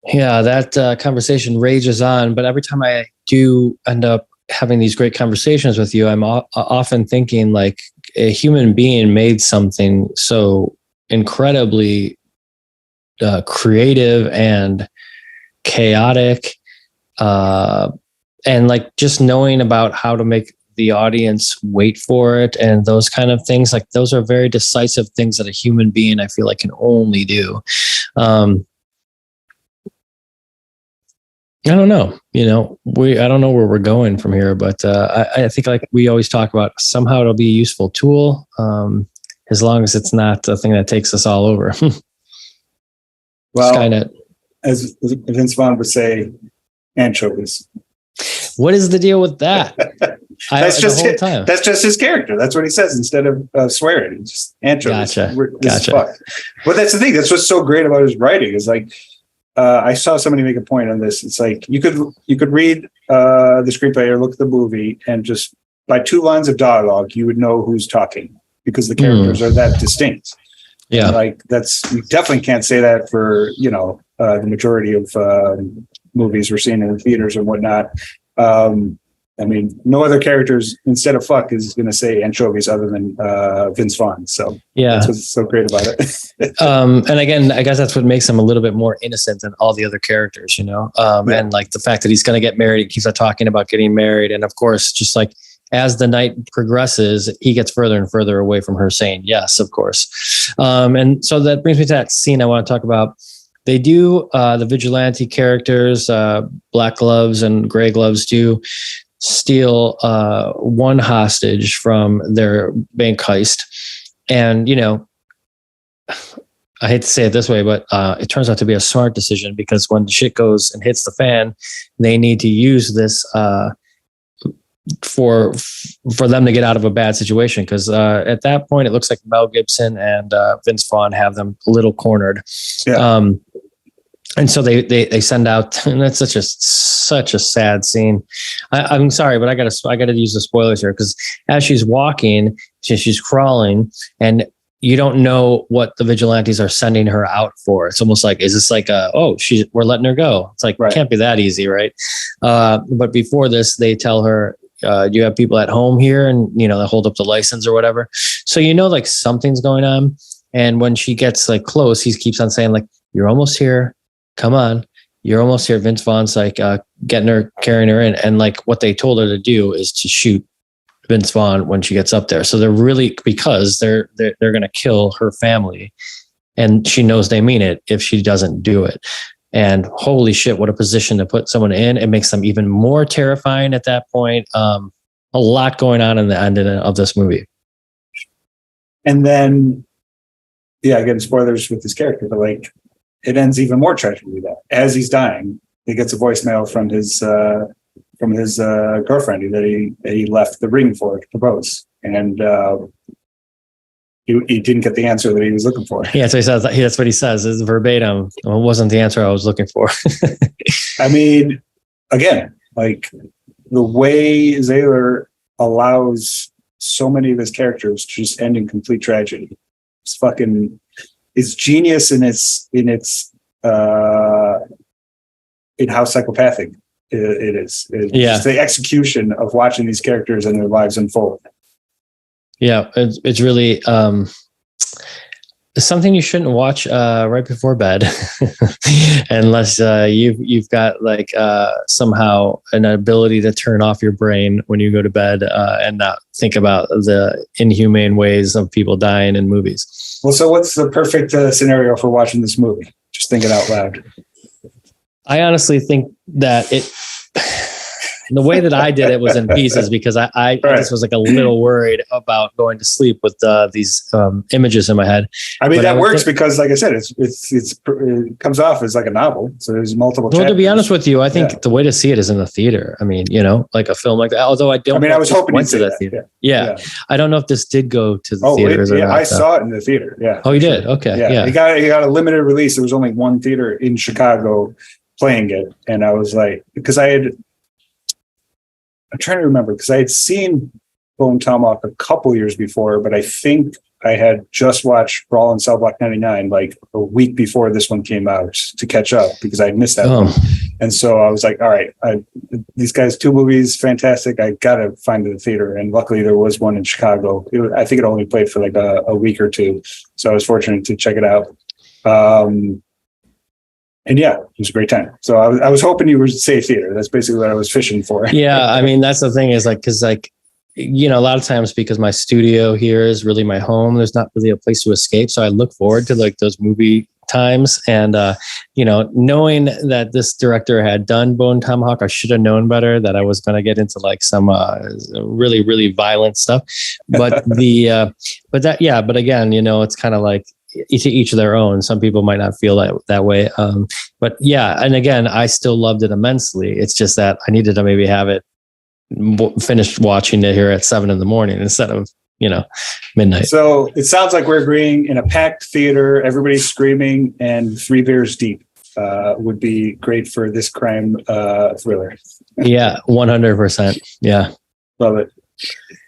that conversation rages on. But every time I do end up having these great conversations with you, I'm often thinking like a human being made something so incredibly creative and chaotic, and like just knowing about how to make the audience wait for it and those kind of things, like those are very decisive things that a human being, I feel like, can only do. I don't know, I don't know where we're going from here, but I think like we always talk about, somehow it'll be a useful tool, as long as it's not a thing that takes us all over. Well, Skynet, as Vince Vaughn would say, anchovies. What is the deal with that? That's just his character. That's what he says instead of swearing. It's just anchovies. Gotcha. But that's the thing. That's what's so great about his writing is like, I saw somebody make a point on this. It's like you could read the screenplay or look at the movie, and just by 2 lines of dialogue, you would know who's talking because the characters are that distinct. Yeah, and like you definitely can't say that for the majority of movies we're seeing in the theaters and whatnot. I mean, no other characters instead of fuck is going to say anchovies other than Vince Vaughn. So that's what's so great about it. And again, I guess that's what makes him a little bit more innocent than all the other characters, and like the fact that he's going to get married, he keeps on talking about getting married. And of course, just like as the night progresses, he gets further and further away from her saying yes, of course. And so that brings me to that scene I want to talk about. They do, the vigilante characters, Black Gloves and Gray Gloves, do steal one hostage from their bank heist. And, I hate to say it this way, but it turns out to be a smart decision, because when the shit goes and hits the fan, they need to use this for them to get out of a bad situation. Because at that point, it looks like Mel Gibson and Vince Vaughn have them a little cornered. Yeah. And so they send out, and that's such a sad scene. I'm sorry, but I gotta use the spoilers here, because as she's walking, she's crawling, and you don't know what the vigilantes are sending her out for. It's almost like, is this like we're letting her go? It's like, It can't be that easy, right? But before this, they tell her, do you have people at home here? And they hold up the license or whatever. So like something's going on. And when she gets like close, he keeps on saying like, you're almost here. Come on, you're almost here. Vince Vaughn's like getting her, carrying her in. And like what they told her to do is to shoot Vince Vaughn when she gets up there. So they're really, because they're going to kill her family. And she knows they mean it if she doesn't do it. And holy shit, what a position to put someone in. It makes them even more terrifying at that point. A lot going on in the end of this movie. And then, again, spoilers with this character, but like, it ends even more tragically. That as he's dying, he gets a voicemail from his girlfriend that he left the ring for to propose, and he didn't get the answer that he was looking for. Yeah, so he says that's what he says is verbatim. Well, it wasn't the answer I was looking for. I mean, again, like the way Zahler allows so many of his characters to just end in complete tragedy. It's genius in how psychopathic it is. It's just the execution of watching these characters and their lives unfold. Yeah, it's really something you shouldn't watch right before bed, unless you've got like somehow an ability to turn off your brain when you go to bed and not think about the inhumane ways of people dying in movies. Well, so what's the perfect scenario for watching this movie? Just thinking out loud. I honestly think that the way that I did it was in pieces, because I just was like a little worried about going to sleep with these images in my head. I mean, that works because, like I said, it comes off as like a novel. So there's multiple. Well, to be honest with you, I think the way to see it is in the theater. I mean, like a film like that. Although I don't. I mean, I was hoping went to the theater. Yeah. I don't know if this did go to the theaters. I saw it in the theater. Yeah. Oh, you did? Okay. Yeah. It got a limited release. There was only one theater in Chicago playing it, and I was like, because I'm trying to remember, because I had seen Bone Tomahawk a couple years before, but I think I had just watched Brawl in Cell Block 99 like a week before this one came out to catch up, because I had missed that one. And so I was like, all right, these guys, 2 movies, fantastic. I got to find the theater. And luckily there was one in Chicago. I think it only played for like a week or 2. So I was fortunate to check it out. And yeah, it was a great time. So I was hoping you were say theater. That's basically what I was fishing for. Yeah. I mean, that's the thing is like, cause like, a lot of times because my studio here is really my home, there's not really a place to escape. So I look forward to like those movie times. And, knowing that this director had done Bone Tomahawk, I should have known better that I was going to get into like some really, really violent stuff. But but again, it's kind of like, to each of their own. Some people might not feel that way. But yeah. And again, I still loved it immensely. It's just that I needed to maybe have it finished watching it here at 7 a.m. instead of, midnight. So it sounds like we're agreeing in a packed theater, everybody's screaming, and 3 beers deep would be great for this crime thriller. Yeah. 100%. Yeah. Love it.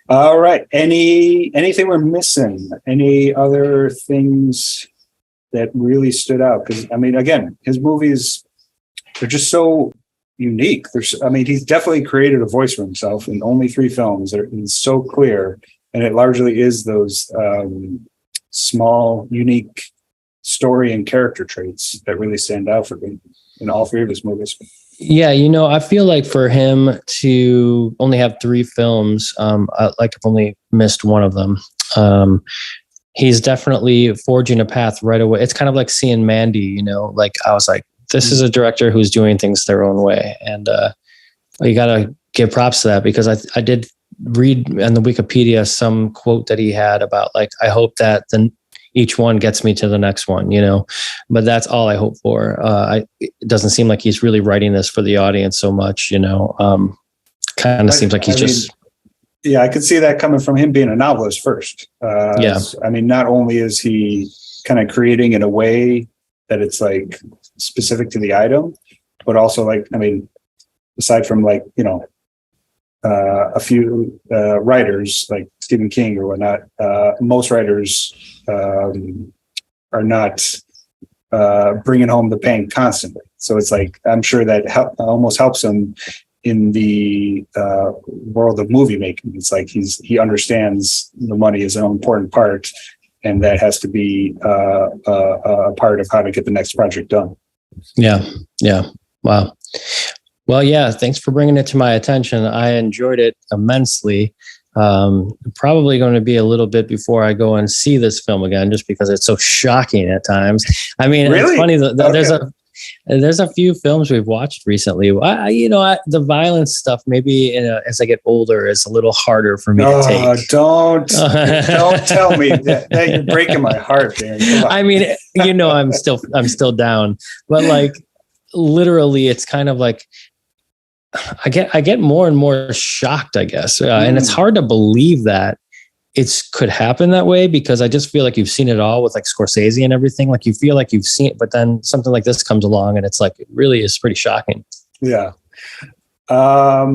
All right. Anything we're missing? Any other things that really stood out? Because I mean, again, his movies, they're just so unique. He's definitely created a voice for himself in only 3 films. It's so clear, and it largely is those small, unique story and character traits that really stand out for me in all 3 of his movies. Yeah, I feel like for him to only have 3 films, I've only missed one of them. He's definitely forging a path right away. It's kind of like seeing Mandy, like I was like, this is a director who's doing things their own way. And you got to give props to that, because I did read in the Wikipedia some quote that he had about like, I hope that each one gets me to the next one, but that's all I hope for. It doesn't seem like he's really writing this for the audience so much, kind of seems like he's yeah, I could see that coming from him being a novelist first. I mean, not only is he kind of creating in a way that it's like specific to the item, but also like, I mean, aside from like, a few writers like Stephen King or whatnot, most writers are not bringing home the bank constantly. So it's like, I'm sure that almost helps him in the world of movie making. It's like he understands the money is an important part, and that has to be a part of how to get the next project done. Yeah. Wow. Well, yeah, thanks for bringing it to my attention. I enjoyed it immensely. Probably going to be a little bit before I go and see this film again, just because it's so shocking at times. I mean, really? It's funny that there's a few films we've watched recently. The violence stuff, maybe as I get older, is a little harder for me to take. Don't tell me that you're breaking my heart, Dan. I mean, I'm still down, but like literally, it's kind of like I get more and more shocked, I guess, and it's hard to believe that it could happen that way, because I just feel like you've seen it all with like Scorsese and everything. Like you feel like you've seen it, but then something like this comes along and it's like, it really is pretty shocking. Yeah. All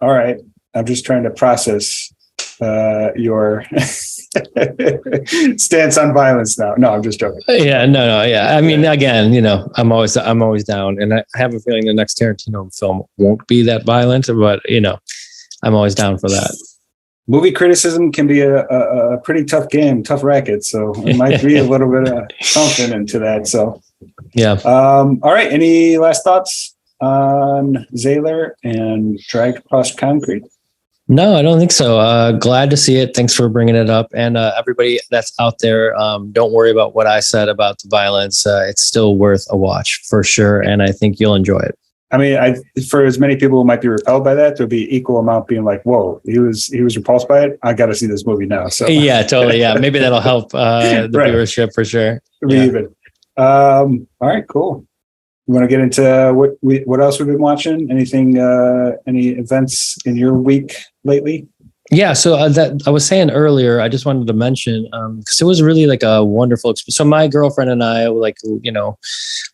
right. I'm just trying to process your stance on violence now. No, I'm just joking. Yeah, no. Yeah. I mean, again, I'm always down, and I have a feeling the next Tarantino film won't be that violent, but I'm always down for that. movie criticism can be a pretty tough game, tough racket. So it might be a little bit of something into that. So, yeah. All right. Any last thoughts on Zahler and Drag Across Concrete? No, I don't think so. Glad to see it. Thanks for bringing it up. And everybody that's out there, don't worry about what I said about the violence. It's still worth a watch for sure. And I think you'll enjoy it. I mean, for as many people who might be repelled by that, there'll be equal amount being like, "Whoa, he was repulsed by it. I got to see this movie now." So yeah, totally. Yeah, maybe that'll help the viewership for sure. Even. All right, cool. You want to get into what else we've been watching? Anything? Any events in your week lately? Yeah, so that I was saying earlier, I just wanted to mention because it was really like a wonderful experience. So my girlfriend and I,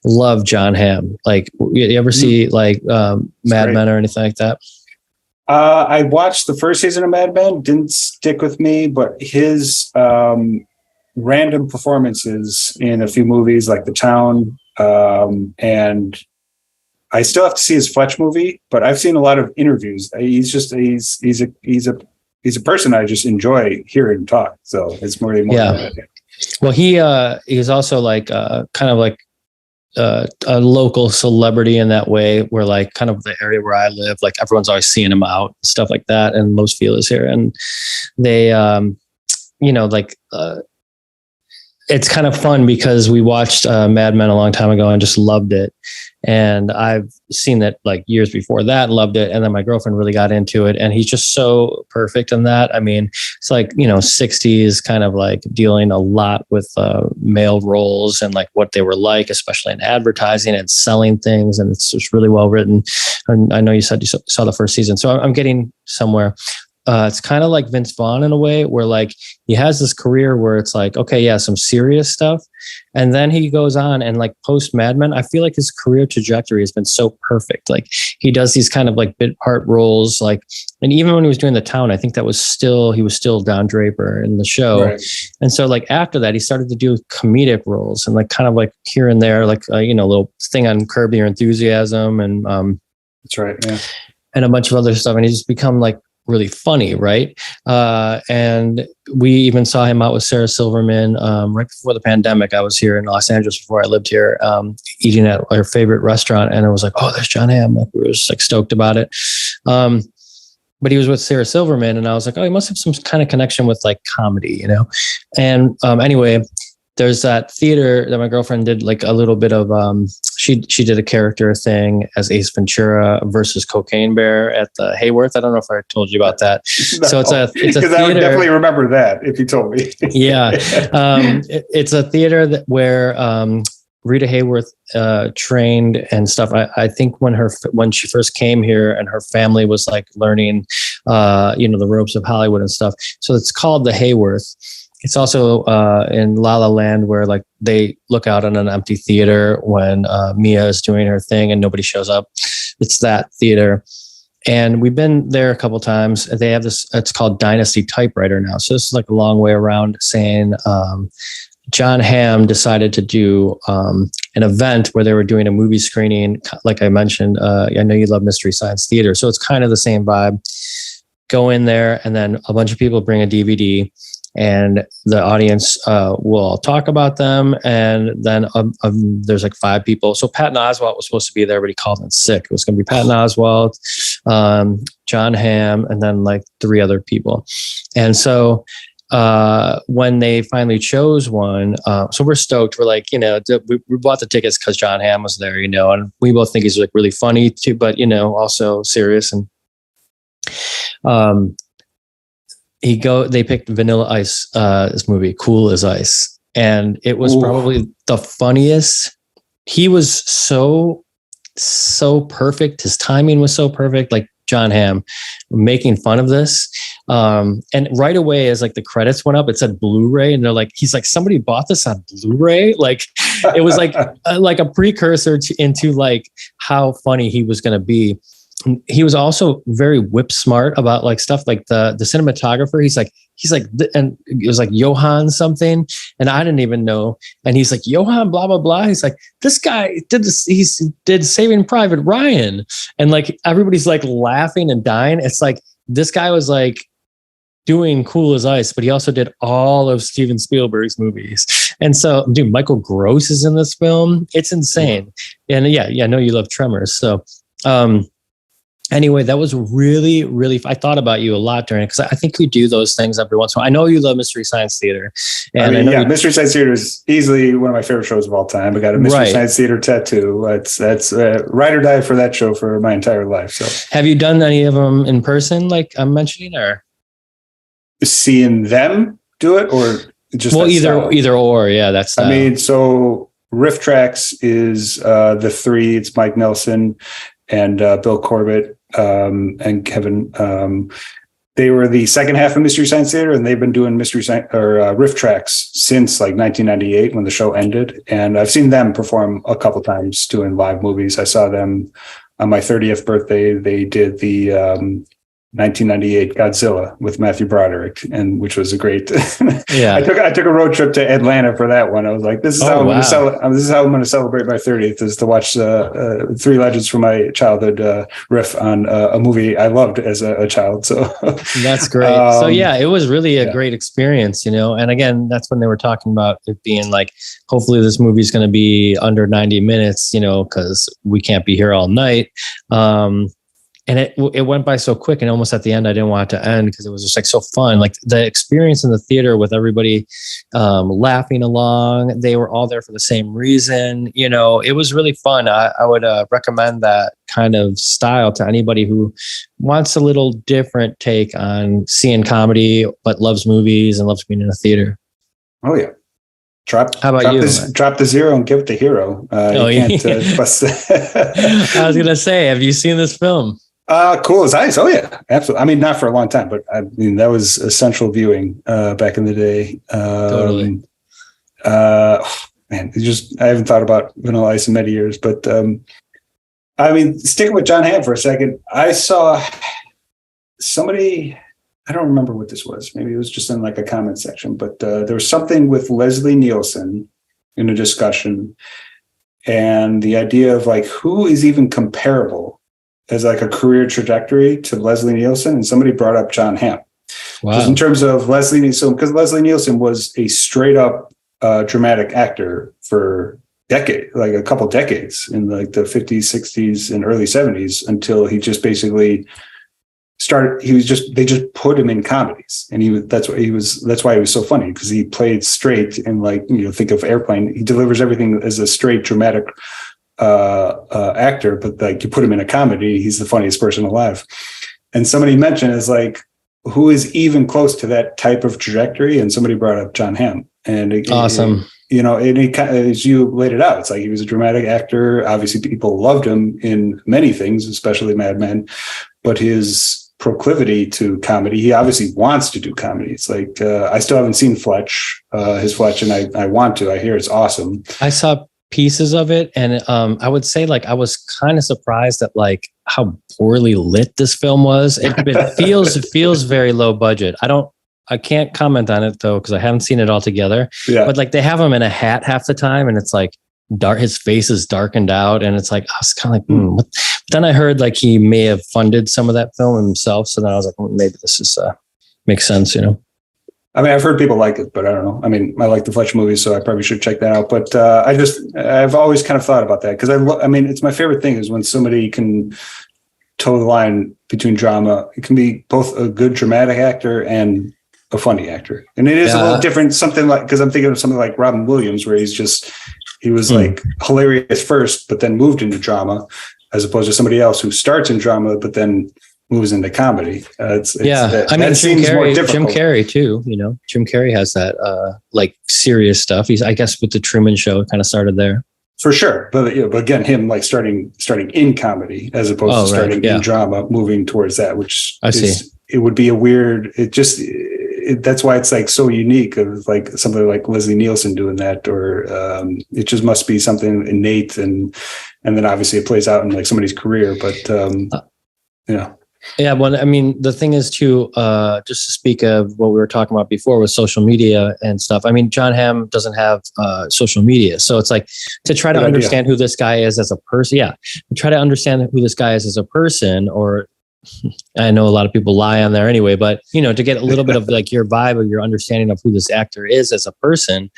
love Jon Hamm. Like, you ever see like Mad Men or anything like that? I watched the first season of Mad Men. Didn't stick with me, but his random performances in a few movies like The Town, and I still have to see his Fletch movie. But I've seen a lot of interviews. He's a person I just enjoy hearing talk. So it's more. Yeah. Well, he's also like kind of like a local celebrity in that way, where like kind of the area where I live, like everyone's always seeing him out, stuff like that. And Los Feliz here, and they, it's kind of fun because we watched Mad Men a long time ago and just loved it. And I've seen it like years before that, loved it. And then my girlfriend really got into it, and he's just so perfect in that. I mean, it's like, 60s kind of like dealing a lot with male roles and like what they were like, especially in advertising and selling things. And it's just really well written. And I know you said you saw the first season, so I'm getting somewhere. It's kind of like Vince Vaughn in a way, where like he has this career where it's like, okay, yeah, some serious stuff. And then he goes on and like post Mad Men, I feel like his career trajectory has been so perfect. Like he does these kind of like bit part roles, like, and even when he was doing The Town, I think he was still Don Draper in the show. Right. And so like after that, he started to do comedic roles and like kind of like here and there, like, a little thing on Curb Your Enthusiasm and, that's right. Yeah. And a bunch of other stuff. And he's just become like really funny, right? And we even saw him out with Sarah Silverman right before the pandemic. I was here in Los Angeles before I lived here, eating at our favorite restaurant, and I was like, "Oh, there's Jon Hamm!" Like, we were just like stoked about it. But he was with Sarah Silverman, and I was like, "Oh, he must have some kind of connection with like comedy, And anyway, there's that theater that my girlfriend did like a little bit of. She did a character thing as Ace Ventura versus Cocaine Bear at the Hayworth. I don't know if I told you about that. No, so it's a theater. I would definitely remember that if you told me. Yeah, it's a theater where Rita Hayworth trained and stuff. I think when she first came here and her family was like learning, the ropes of Hollywood and stuff. So it's called the Hayworth. It's also in La La Land, where like they look out on an empty theater when Mia is doing her thing and nobody shows up. It's that theater. And we've been there a couple times. They have this, it's called Dynasty Typewriter now. So this is like a long way around saying Jon Hamm decided to do an event where they were doing a movie screening. Like I mentioned, I know you love Mystery Science Theater. So it's kind of the same vibe. Go in there, and then a bunch of people bring a DVD. And the audience will all talk about them. And then there's like 5 people. So Patton Oswalt was supposed to be there, but he called in sick. It was going to be Patton Oswalt, Jon Hamm, and then like 3 other people. And so when they finally chose one, so we're stoked. We're like, we bought the tickets because Jon Hamm was there, and we both think he's like really funny too, but also serious. And they picked Vanilla Ice, this movie, Cool as Ice. And it was probably the funniest. He was so perfect. His timing was so perfect. Like Jon Hamm making fun of this. And right away, as like the credits went up, it said Blu-ray. And he's like, somebody bought this on Blu-ray. Like it was like a precursor into like how funny he was going to be. He was also very whip smart about like stuff like the cinematographer. He's like, and it was like Johann something, and I didn't even know. And he's like, Johann, blah, blah, blah. He's like, this guy did this. He did Saving Private Ryan. And like, everybody's like laughing and dying. It's like, this guy was like doing Cool as Ice, but he also did all of Steven Spielberg's movies. And so, dude, Michael Gross is in this film. It's insane. And yeah, I know you love Tremors. So, anyway, that was really, really, I thought about you a lot during it because I think we do those things every once in a while. I know you love Mystery Science Theater. And I know Mystery Science Theater is easily one of my favorite shows of all time. I got a Mystery Science Theater tattoo. That's ride or die for that show for my entire life. So, have you done any of them in person, like I'm mentioning, or seeing them do it, or just either or? Yeah, that's. I mean, so Riff Tracks is the three. It's Mike Nelson and Bill Corbett and Kevin. They were the second half of Mystery Science Theater, and they've been doing Riff Tracks since like 1998 when the show ended. And I've seen them perform a couple times doing live movies. I saw them on my 30th birthday. They did the 1998 Godzilla with Matthew Broderick, and which was a great. Yeah, I took a road trip to Atlanta for that one. I was like, this is how I'm going to celebrate my 30th, is to watch Three Legends from my childhood riff on a movie I loved as a child. So that's great. So yeah, it was really a great experience, you know. And again, that's when they were talking about it being like, hopefully this movie is going to be under 90 minutes, you know, because we can't be here all night. And it went by so quick, and almost at the end, I didn't want it to end because it was just like so fun. Like the experience in the theater with everybody laughing along. They were all there for the same reason. You know, it was really fun. I would recommend that kind of style to anybody who wants a little different take on seeing comedy, but loves movies and loves being in a theater. Oh yeah. How about you? Drop the zero and give it the hero. You can't bust. I was gonna say, have you seen this film? Cool as Ice. Oh yeah, absolutely. I mean, not for a long time, but I mean, that was essential viewing back in the day. Totally. Man, I haven't thought about Vanilla Ice in many years, but I mean, sticking with Jon Hamm for a second, I saw somebody, I don't remember what this was. Maybe it was just in like a comment section, but there was something with Leslie Nielsen in a discussion, and the idea of like, who is even comparable as like a career trajectory to Leslie Nielsen, and somebody brought up Jon Hamm. Wow. Just in terms of Leslie Nielsen, because Leslie Nielsen was a straight up dramatic actor for like a couple decades in like the 50s, 60s, and early 70s, until he just basically they just put him in comedies, and that's why he was so funny, because he played straight, and like, you know, think of Airplane, he delivers everything as a straight dramatic actor, but like you put him in a comedy, he's the funniest person alive. And somebody mentioned is like, who is even close to that type of trajectory? And somebody brought up Jon Hamm, and awesome. You know, and it kind of, as you laid it out, it's like he was a dramatic actor. Obviously, people loved him in many things, especially Mad Men, but his proclivity to comedy, he obviously wants to do comedy. It's like, I still haven't seen his Fletch, and I want to. I hear it's awesome. I saw pieces of it, and I would say, like, I was kind of surprised at like how poorly lit this film was. It feels very low budget. I can't comment on it though, because I haven't seen it all together. Yeah. But like, they have him in a hat half the time, and it's like dark. His face is darkened out, and it's like, I was kind of like, what? But then I heard like he may have funded some of that film himself. So then I was like, maybe this is makes sense, you know. I mean, I've heard people like it, but I don't know. I mean, I like the Fletch movies, so I probably should check that out. But I've always kind of thought about that, because I mean, it's my favorite thing is when somebody can toe the line between drama. It can be both a good dramatic actor and a funny actor. And it is a little different, something like, because I'm thinking of something like Robin Williams, where he was like hilarious first, but then moved into drama, as opposed to somebody else who starts in drama, but then moves into comedy. I mean, Jim Carrey too, you know, Jim Carrey has that like serious stuff. He's, I guess, with the Truman Show, it kind of started there. For sure. But, you know, but again, him like starting in comedy as opposed to starting in drama, moving towards that, which it would be a weird, that's why it's like so unique of like somebody like Leslie Nielsen doing that, or it just must be something innate, and then obviously it plays out in like somebody's career. But yeah. Yeah, well, I mean, the thing is too, just to speak of what we were talking about before with social media and stuff. I mean, Jon Hamm doesn't have social media, so it's like to try to understand who this guy is as a person. Yeah, to try to understand who this guy is as a person, or I know a lot of people lie on there anyway, but to get a little bit of like your vibe or your understanding of who this actor is as a person,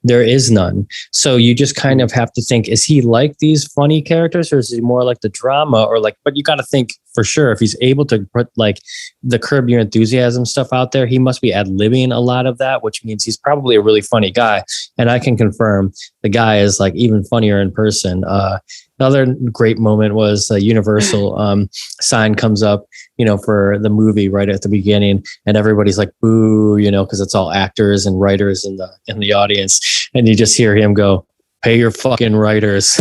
there is none. So you just kind of have to think, is he like these funny characters, or is he more like the drama, or like, but you got to think for sure, if he's able to put like the Curb Your Enthusiasm stuff out there, he must be ad-libbing a lot of that, which means he's probably a really funny guy. And I can confirm the guy is like even funnier in person. Another great moment was a Universal sign comes up, for the movie right at the beginning, and everybody's like, boo, because it's all actors and writers in the audience. And you just hear him go, pay your fucking writers.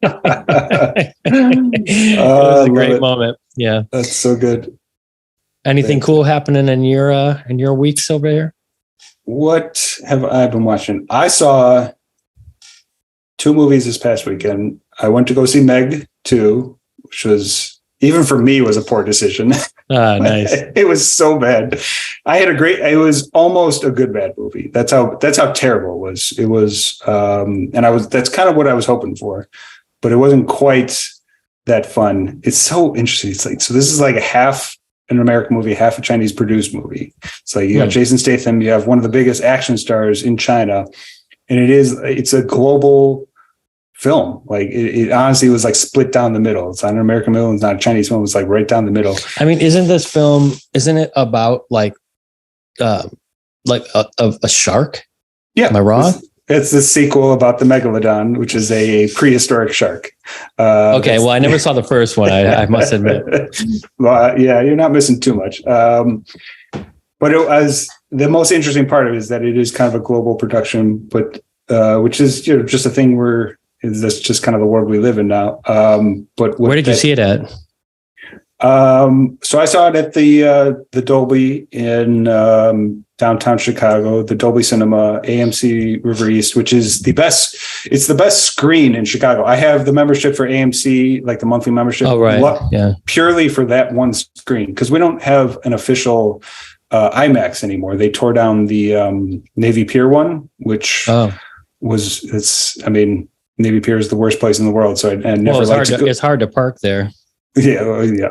It was a great moment. Yeah. That's so good. Anything cool happening in your weeks over here? What have I been watching? I saw 2 movies this past weekend. I went to go see Meg 2, which was, even for me, was a poor decision. Nice. It was so bad. It was almost a good bad movie. That's how terrible it was. It was, that's kind of what I was hoping for, but it wasn't quite that fun. It's so interesting. It's like, so this is like a half an American movie, half a Chinese produced movie. It's like you have Jason Statham, you have one of the biggest action stars in China, and it's a global film. Like it honestly was like split down the middle. It's not an American film, it's not a Chinese film, it's like right down the middle. I mean, isn't it about like a shark? Yeah. Am I wrong? It's the sequel about the megalodon, which is a prehistoric shark. Okay, well, I never saw the first one, I must admit. Well, yeah, you're not missing too much. But it was, the most interesting part of it is that it is kind of a global production, but which is just a thing that's just kind of the world we live in now. But where did you see it at? So I saw it at the Dolby in downtown Chicago, the Dolby Cinema, AMC River East, which is it's the best screen in Chicago. I have the membership for AMC, like the monthly membership. Oh, right. Yeah. Purely for that one screen, because we don't have an official IMAX anymore. They tore down the Navy Pier one, which Navy Pier is the worst place in the world. So I never it's hard to park there. Yeah.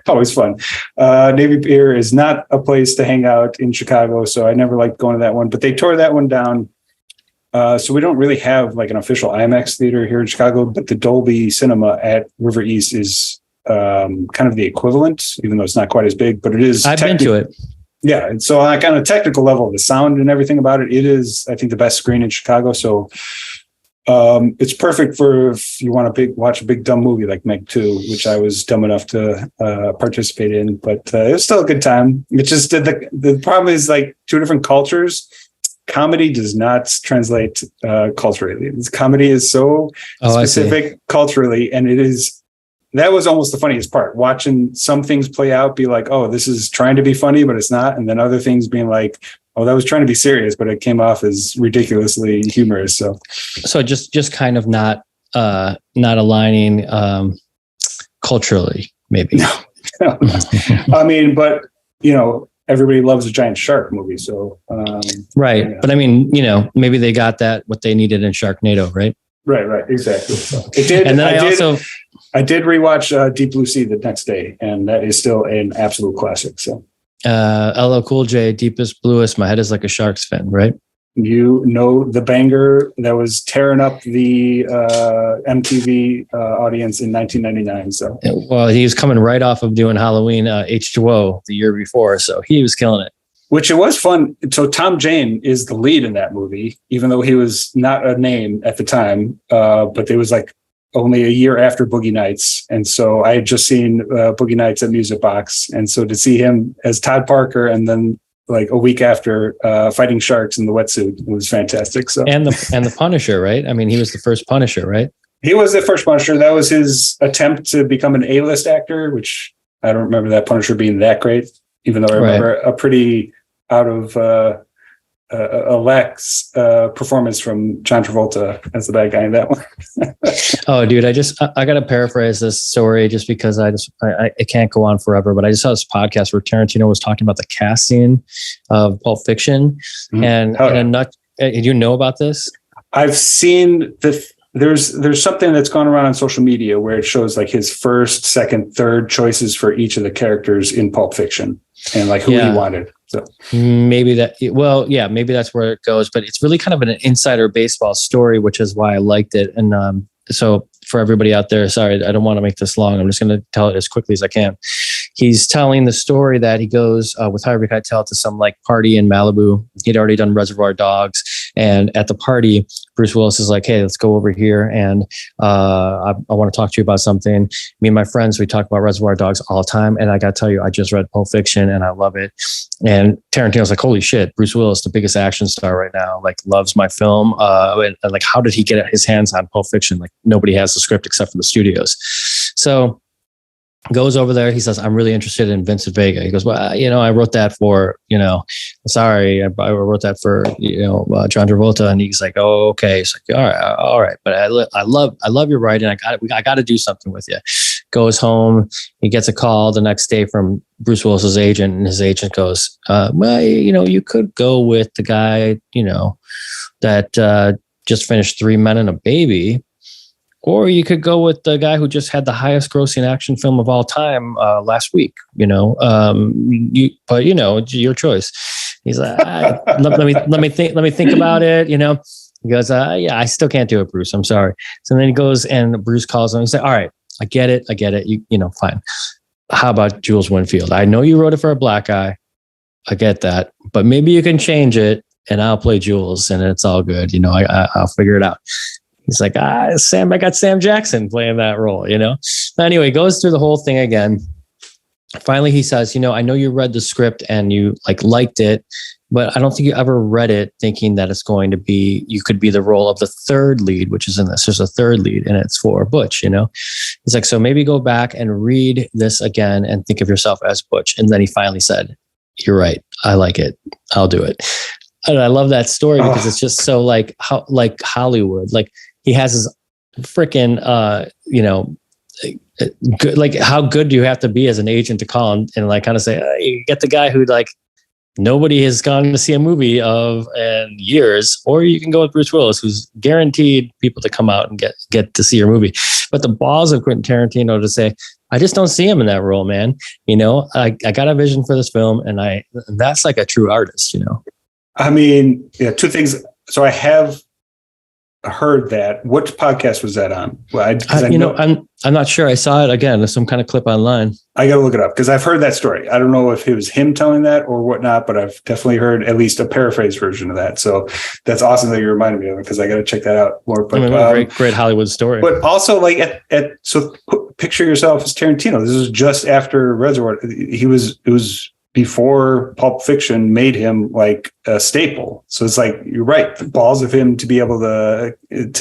Always fun. Navy Pier is not a place to hang out in Chicago, so I never liked going to that one. But they tore that one down, so we don't really have like an official IMAX theater here in Chicago. But the Dolby Cinema at River East is kind of the equivalent, even though it's not quite as big. But it is. I've been to it. Yeah, and so like on a technical level, the sound and everything about it is, I think, the best screen in Chicago. So. It's perfect for if you want to watch a big dumb movie like Meg 2, which I was dumb enough to participate in, but it was still a good time. It's just the problem is like 2 different cultures. Comedy does not translate culturally. Comedy is so specific culturally, and that was almost the funniest part. Watching some things play out, be like, oh, this is trying to be funny, but it's not, and then other things being like, oh, that was trying to be serious, but it came off as ridiculously humorous. So just kind of not aligning culturally, maybe. No. I mean, but everybody loves a giant shark movie, so right. Yeah. But I mean, maybe they got what they needed in Sharknado, right? Right, exactly. So it did. And then I did rewatch Deep Blue Sea the next day, and that is still an absolute classic. So. LL Cool J, Deepest Bluest, My Head is Like a Shark's Fin, right? The banger that was tearing up the MTV audience in 1999. So, well, he was coming right off of doing Halloween H2O the year before, so he was killing it. Which it was fun. So Tom Jane is the lead in that movie, even though he was not a name at the time, but it was like only a year after Boogie Nights. And so I had just seen Boogie Nights at Music Box. And so to see him as Todd Parker and then like a week after fighting sharks in the wetsuit, it was fantastic. So and the Punisher, right? I mean, he was the first Punisher, right? He was the first Punisher. That was his attempt to become an A-list actor, which I don't remember that Punisher being that great, even though I remember a pretty out of a lax performance from John Travolta as the bad guy in that one. Oh, dude, I got to paraphrase this story just because it can't go on forever. But I just saw this podcast where Tarantino was talking about the casting of Pulp Fiction, and did you know about this? I've seen there's something that's gone around on social media where it shows like his first, second, third choices for each of the characters in Pulp Fiction and like who he wanted. So maybe maybe that's where it goes, but it's really kind of an insider baseball story, which is why I liked it. And so for everybody out there, sorry, I don't want to make this long. I'm just going to tell it as quickly as I can. He's telling the story that he goes with Harvey Keitel to some like party in Malibu. He'd already done Reservoir Dogs. And at the party, Bruce Willis is like, hey, let's go over here. And I want to talk to you about something. Me and my friends, we talk about Reservoir Dogs all the time. And I got to tell you, I just read Pulp Fiction and I love it. And Tarantino's like, holy shit, Bruce Willis, the biggest action star right now, like loves my film. And like, how did he get his hands on Pulp Fiction? Like nobody has the script except for the studios. So goes over there. He says, I'm really interested in Vincent Vega. He goes, well, I wrote that for, sorry, I wrote that for, John Travolta. And he's like, oh, okay. He's like, all right. But I love your writing. I got to do something with you. Goes home. He gets a call the next day from Bruce Willis's agent, and his agent goes, well, you could go with the guy, that just finished 3 Men and a Baby. Or you could go with the guy who just had the highest grossing action film of all time last week, but it's your choice. He's like, let me think about it. He goes, yeah, I still can't do it, Bruce. I'm sorry. So then he goes and Bruce calls him. He's like, all right, I get it. Fine. How about Jules Winfield? I know you wrote it for a black guy. I get that, but maybe you can change it and I'll play Jules and it's all good. I'll figure it out. He's like, I got Sam Jackson playing that role, Anyway, goes through the whole thing again. Finally, he says, I know you read the script and you liked it, but I don't think you ever read it thinking that it's going to be, you could be the role of the third lead, which is in this. There's a third lead and it's for Butch, He's like, so maybe go back and read this again and think of yourself as Butch. And then he finally said, you're right. I like it. I'll do it. And I love that story because it's just so like Hollywood. Like he has his freaking, good, like how good do you have to be as an agent to call and like kind of say, you get the guy who like nobody has gone to see a movie of in years, or you can go with Bruce Willis, who's guaranteed people to come out and get to see your movie. But the balls of Quentin Tarantino to say, I just don't see him in that role, man. I got a vision for this film and that's like a true artist, I mean, yeah, two things. So I have heard that. What podcast was that on? Well, I'm not sure. I saw it again. There's some kind of clip online. I got to look it up because I've heard that story. I don't know if it was him telling that or whatnot, but I've definitely heard at least a paraphrase version of that. So that's awesome that you reminded me of it because I got to check that out more. But great Hollywood story. But also, like picture yourself as Tarantino. This is just after Reservoir. It was before Pulp Fiction made him like a staple. So it's like, you're right. The balls of him to be able to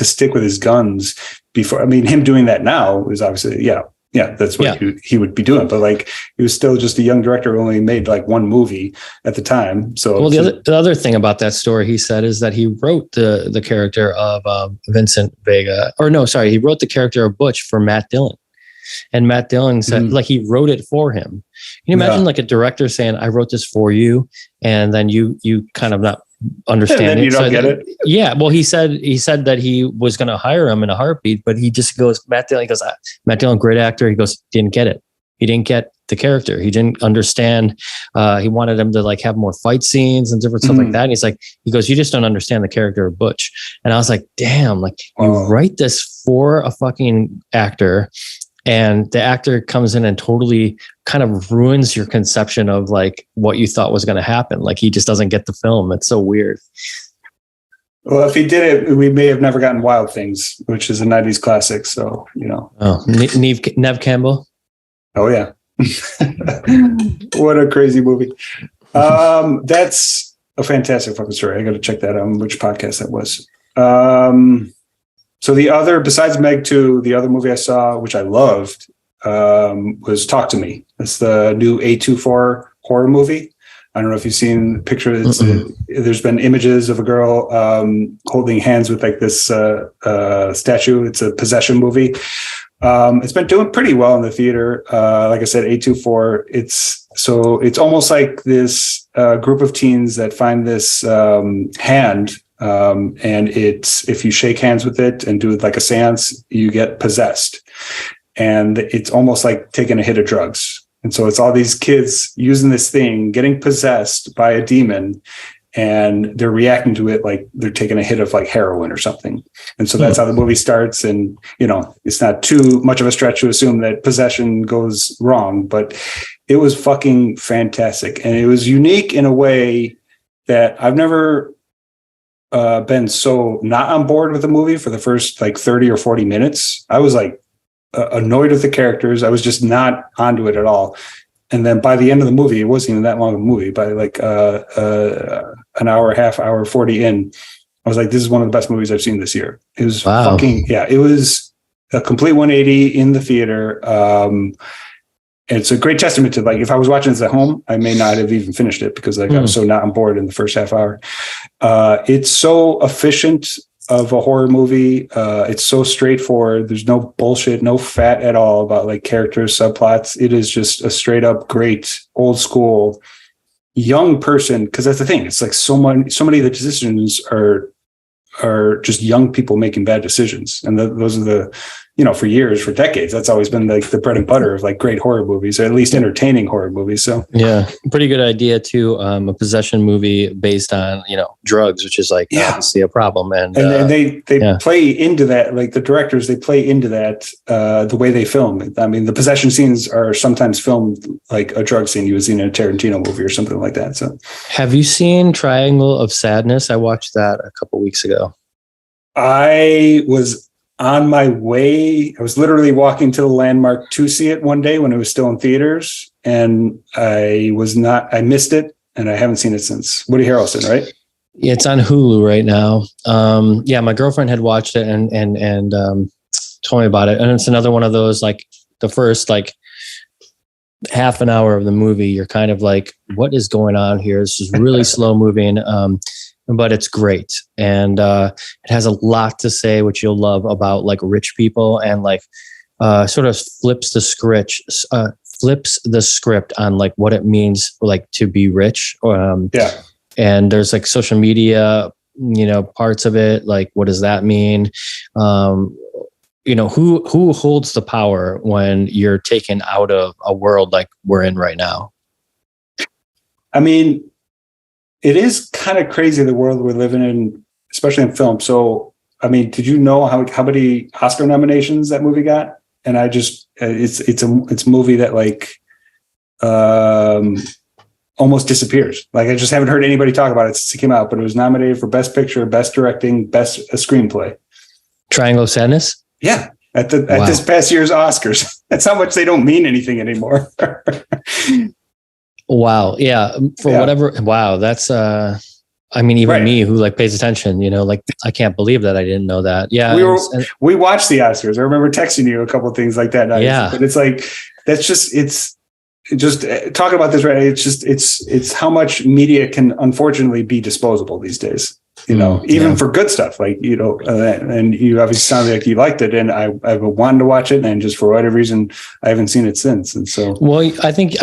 stick with his guns before. I mean, him doing that now is obviously, yeah, that's what he would be doing. But like, he was still just a young director who only made like one movie at the time. So, well, the other thing about that story, he said, is that he wrote the character of Vincent Vega, he wrote the character of Butch for Matt Dillon. And Matt Dillon said, like, he wrote it for him. Can you imagine like a director saying, I wrote this for you, and then you kind of not understand it. You don't get it. Yeah. Well, he said that he was going to hire him in a heartbeat, but he just goes, Matt Dillon, great actor. He goes, didn't get it. He didn't get the character. He didn't understand. He wanted him to like have more fight scenes and different stuff like that. And he goes, you just don't understand the character of Butch. And I was like, damn, like you write this for a fucking actor, and the actor comes in and totally kind of ruins your conception of like what you thought was going to happen. Like he just doesn't get the film. It's so weird. Well, if he did it, we may have never gotten Wild Things, which is a 90s classic. So, Oh, Nev Campbell. Oh yeah. What a crazy movie. That's a fantastic fucking story. I got to check that out. Which podcast that was. So the other, besides Meg 2, the other movie I saw, which I loved, was Talk to Me. It's the new A24 horror movie. I don't know if you've seen the picture. There's been images of a girl holding hands with like this statue. It's a possession movie. It's been doing pretty well in the theater. Like I said, A24. It's almost like this group of teens that find this hand And it's, if you shake hands with it and do like a seance, you get possessed. And it's almost like taking a hit of drugs. And so it's all these kids using this thing, getting possessed by a demon, and they're reacting to it like they're taking a hit of like heroin or something. And so that's how the movie starts. And, you know, it's not too much of a stretch to assume that possession goes wrong, but it was fucking fantastic. And it was unique in a way that I've never been so not on board with the movie for the first like 30 or 40 minutes. I was like annoyed with the characters. I was just not onto it at all. And then by the end of the movie, it wasn't even that long of a movie, by like an hour, half hour, 40 in, I was like, this is one of the best movies I've seen this year. It was fucking, yeah, it was a complete 180 in the theater. It's a great testament to, like, if I was watching this at home, I may not have even finished it because like I was so not on board in the first half hour. It's so efficient of a horror movie. It's so straightforward. There's no bullshit, no fat at all about like characters, subplots. It is just a straight up great old school young person. Cause that's the thing. It's like so many of the decisions are just young people making bad decisions. And those are the, you know, for years, for decades, that's always been like the bread and butter of like great horror movies, or at least entertaining horror movies. So yeah, pretty good idea too. A possession movie based on, you know, drugs, which is like obviously a problem. And they play into that, like the directors, they play into that the way they film. I mean, the possession scenes are sometimes filmed like a drug scene you would see in a Tarantino movie or something like that. So have you seen Triangle of Sadness? I watched that a couple weeks ago. I was on my way. I was literally walking to the Landmark to see it one day when it was still in theaters, and I missed it, and I haven't seen it since. Woody Harrelson, right? Yeah, it's on Hulu right now. Yeah, my girlfriend had watched it and told me about it, and it's another one of those, like the first like half an hour of the movie, you're kind of like, what is going on here? This is really slow moving. But it's great. And it has a lot to say, which you'll love, about like rich people, and like sort of flips the script on like what it means like to be rich. And there's like social media, you know, parts of it. Like, what does that mean? You know, who holds the power when you're taken out of a world like we're in right now? I mean, it is kind of crazy, the world we're living in, especially in film. So, I mean, did you know how many Oscar nominations that movie got? And I just, it's a movie that like almost disappears. Like, I just haven't heard anybody talk about it since it came out, but it was nominated for Best Picture, Best Directing, Best Screenplay. Triangle of Sadness? Yeah. At this past year's Oscars. That's how much they don't mean anything anymore. Wow. Yeah. Whatever. Wow. That's, I mean, even me who like pays attention, you know, like I can't believe that I didn't know that. Yeah. We watched the Oscars. I remember texting you a couple of things like that night. Yeah. But it's like, that's just, it's just talking about this, right? It's just, it's how much media can unfortunately be disposable these days. You know, even for good stuff, like, you know, and you obviously sounded like you liked it, and I've wanted to watch it, and just for whatever reason, I haven't seen it since. And so, well, I think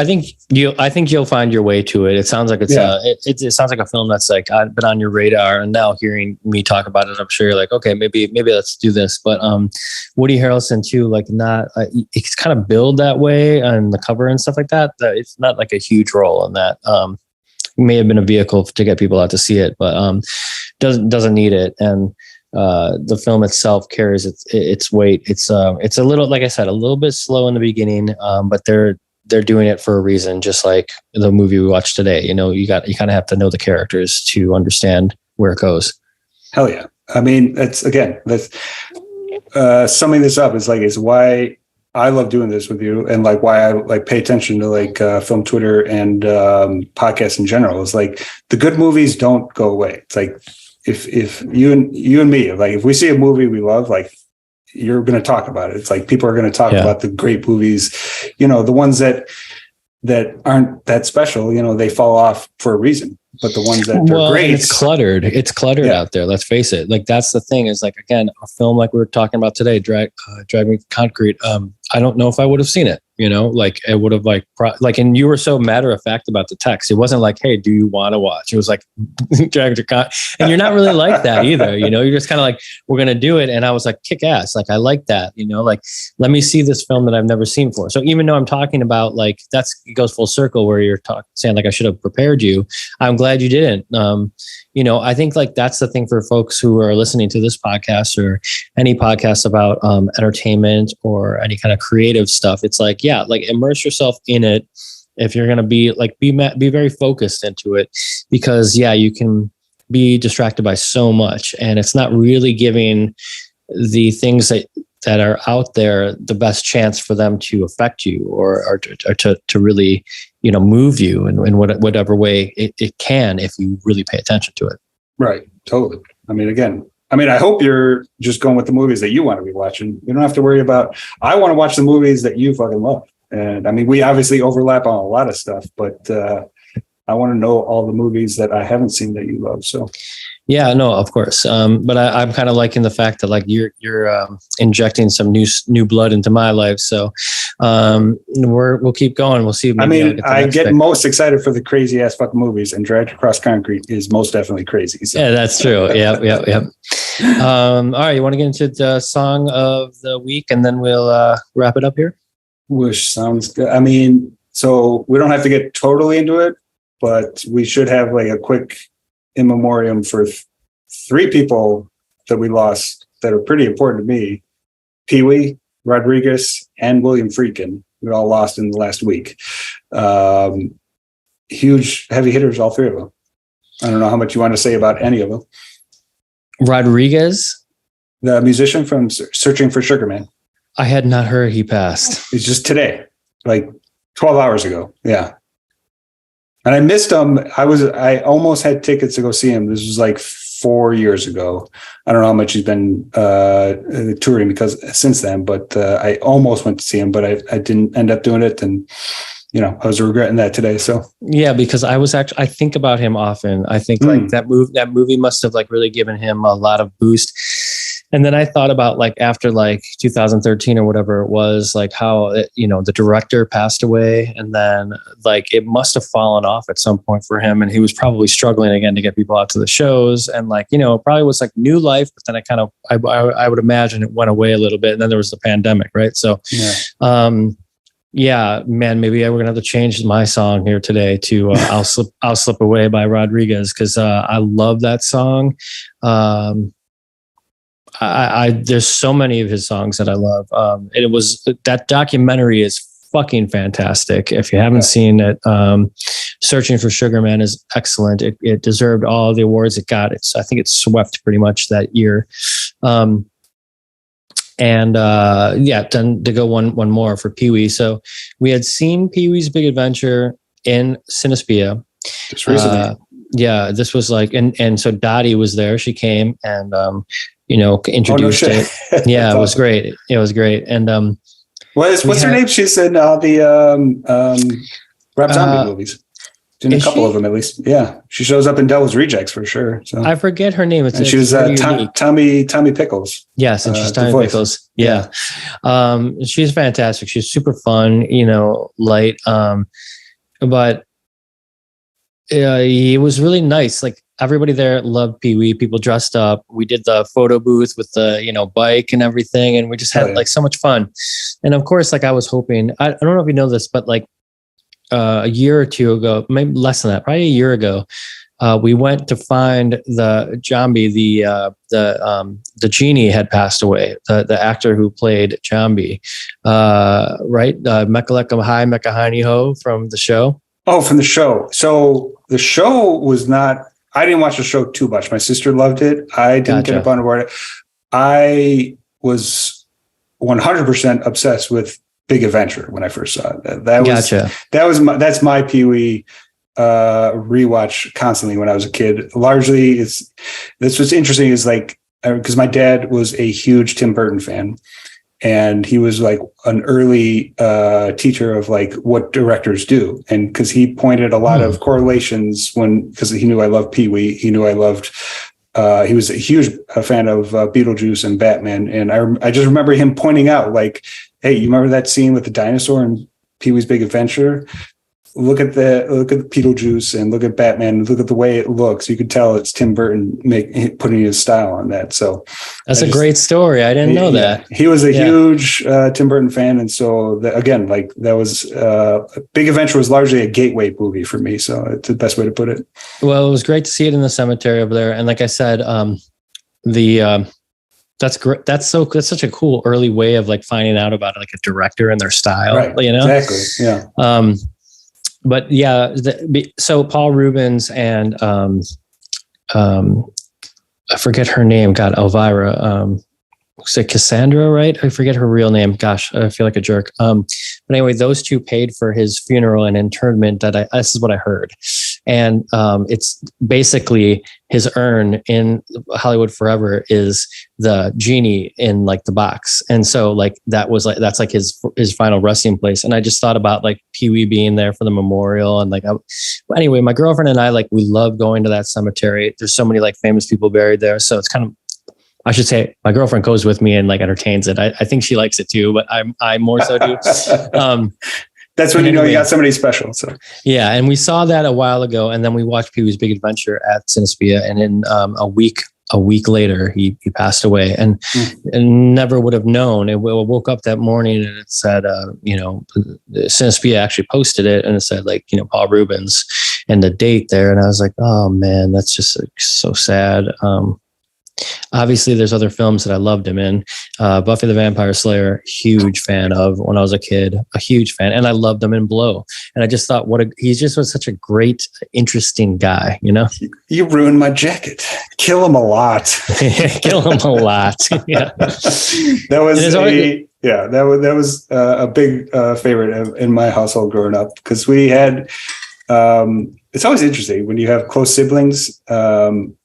you'll find your way to it. It sounds like it sounds like a film that's like been on your radar, and now hearing me talk about it, I'm sure you're like, okay, maybe let's do this. But Woody Harrelson too, like it's kind of billed that way on the cover and stuff like that. That it's not like a huge role in that. May have been a vehicle to get people out to see it, but doesn't need it. And the film itself carries its weight. It's a little, like I said, a little bit slow in the beginning, but they're doing it for a reason. Just like the movie we watched today, you know, you kind of have to know the characters to understand where it goes. Hell yeah! I mean, that's summing this up is why I love doing this with you, and like why I like pay attention to like film Twitter and podcasts in general. Is like the good movies don't go away. It's like if you and me, like if we see a movie we love, like you're going to talk about it. It's like people are going to talk about the great movies, you know, the ones that aren't that special, you know, they fall off for a reason. But the ones that are great, it's cluttered out there. Let's face it. Like that's the thing is like, again, a film like we were talking about today, Driving Concrete. I don't know if I would have seen it, like it would have and you were so matter of fact about the text. It wasn't like, hey, do you want to watch? It was like, and you're not really like that either. You're just kind of like, we're going to do it. And I was like, kick ass. Like, I like that, like, let me see this film that I've never seen before. So even though I'm talking about like, it goes full circle where you're saying like, I should have prepared you. I'm glad you didn't. I think like that's the thing for folks who are listening to this podcast or any podcast about entertainment or any kind of creative stuff. It's like, yeah, like immerse yourself in it. If you're going to be like, be very focused into it, because you can be distracted by so much, and it's not really giving the things that are out there the best chance for them to affect you or to really, move you in whatever way it can, if you really pay attention to it. Right. Totally. I hope you're just going with the movies that you want to be watching. You don't have to worry about, I want to watch the movies that you fucking love. And we obviously overlap on a lot of stuff, but I want to know all the movies that I haven't seen that you love. So yeah, no, of course. But I'm kind of liking the fact that like you're injecting some new blood into my life. So we'll keep going. We'll see. I get most excited for the crazy ass fucking movies, and Dragged Across Concrete is most definitely crazy. So. Yeah, that's true. Yeah. All right, you want to get into the song of the week, and then we'll wrap it up here. Which sounds good. So we don't have to get totally into it, but we should have like a quick in memoriam for three people that we lost that are pretty important to me: Pee-wee, Rodriguez, and William Friedkin. We all lost in the last week. Huge heavy hitters, all three of them. I don't know how much you want to say about any of them. Rodriguez, the musician from Searching for Sugar Man. I had not heard he passed. It's just today, like 12 hours ago. Yeah. And I missed him. I almost had tickets to go see him. This was like 4 years ago. I don't know how much he's been touring because since then, but I almost went to see him, but I didn't end up doing it. And, I was regretting that today. So yeah, because I think about him often. I think like that movie must have like really given him a lot of boost. And then I thought about like after like 2013 or whatever it was, like how the director passed away, and then like it must have fallen off at some point for him, and he was probably struggling again to get people out to the shows, and like it probably was like new life, but then I would imagine it went away a little bit, and then there was the pandemic, right? So, yeah, man, maybe we're gonna have to change my song here today to "I'll Slip Away" by Rodriguez, because I love that song. There's so many of his songs that I love. It was that documentary is fucking fantastic. If you haven't seen it, Searching for Sugar Man is excellent. It deserved all the awards it got. I think it swept pretty much that year. Then to go one more for Pee-wee. So we had seen Pee-wee's Big Adventure in Cinespia. Just recently. This was like, and so Dottie was there. She came and introduced it. Yeah, it was great. It was great. And what's her name? She's in all the Rob Zombie movies. In a couple of them, at least. Yeah, she shows up in Devil's Rejects for sure. So I forget her name. She was Tommy Pickles. Yes, and she's Tommy Pickles. Yeah. She's fantastic. She's super fun. Light. But it was really nice. Like everybody there loved Pee-wee. People dressed up. We did the photo booth with the bike and everything, and we just had like so much fun. And of course, like I was hoping. I don't know if you know this, but like a year or two ago, maybe less than that, probably a year ago, we went to find the Jambi. The genie had passed away. The actor who played Jambi, right? Mekaleka Hi Mekahani Ho from the show. Oh, from the show. So the show was not. I didn't watch the show too much. My sister loved it. I didn't get up on board. I was 100% obsessed with Big Adventure when I first saw it. That's my Pee-wee rewatch constantly when I was a kid. Largely, this what's interesting is like because my dad was a huge Tim Burton fan, and he was like an early teacher of like what directors do, and because he pointed a lot of correlations because he knew I loved Pee-wee, he knew I loved. He was a huge fan of Beetlejuice and Batman, and I just remember him pointing out like, hey, you remember that scene with the dinosaur in Pee-wee's Big Adventure, look at Beetlejuice and look at Batman, look at the way it looks. You could tell it's Tim Burton putting his style on that. So that's a great story. I didn't know that. He was a huge Tim Burton fan. And so that was Big Adventure was largely a gateway movie for me. So it's the best way to put it. Well, it was great to see it in the cemetery over there. And like I said, that's great. That's such a cool early way of like finding out about like a director and their style, right? Exactly. Yeah. But yeah, so Paul Reubens and I forget her name. God, Elvira. Was it Cassandra, right? I forget her real name. Gosh, I feel like a jerk. But anyway, those two paid for his funeral and interment. This is what I heard. And it's basically his urn in Hollywood Forever is the genie in like the box. And so like that's like his final resting place. And I just thought about like Pee-wee being there for the memorial. And like, anyway, my girlfriend and I, like, we love going to that cemetery. There's so many like famous people buried there. So it's kind of, I should say my girlfriend goes with me and like entertains it. I think she likes it too, but I more so do. That's when you know you got somebody special. So yeah, and we saw that a while ago, and then we watched Pee-wee's Big Adventure at Cinespia, and in a week later he passed away, and never would have known. I woke up that morning and it said, Cinespia actually posted it, and it said like Paul Reubens and the date there, and I was like, oh man, that's just like, so sad. Obviously, there's other films that I loved him in. Buffy the Vampire Slayer, huge fan of when I was a kid, a huge fan. And I loved him in Blow. And I just thought, he just was such a great, interesting guy, You ruined my jacket. Kill him a lot. Kill him a lot. Yeah. That was a big favorite in my household growing up, because we had, it's always interesting when you have close siblings.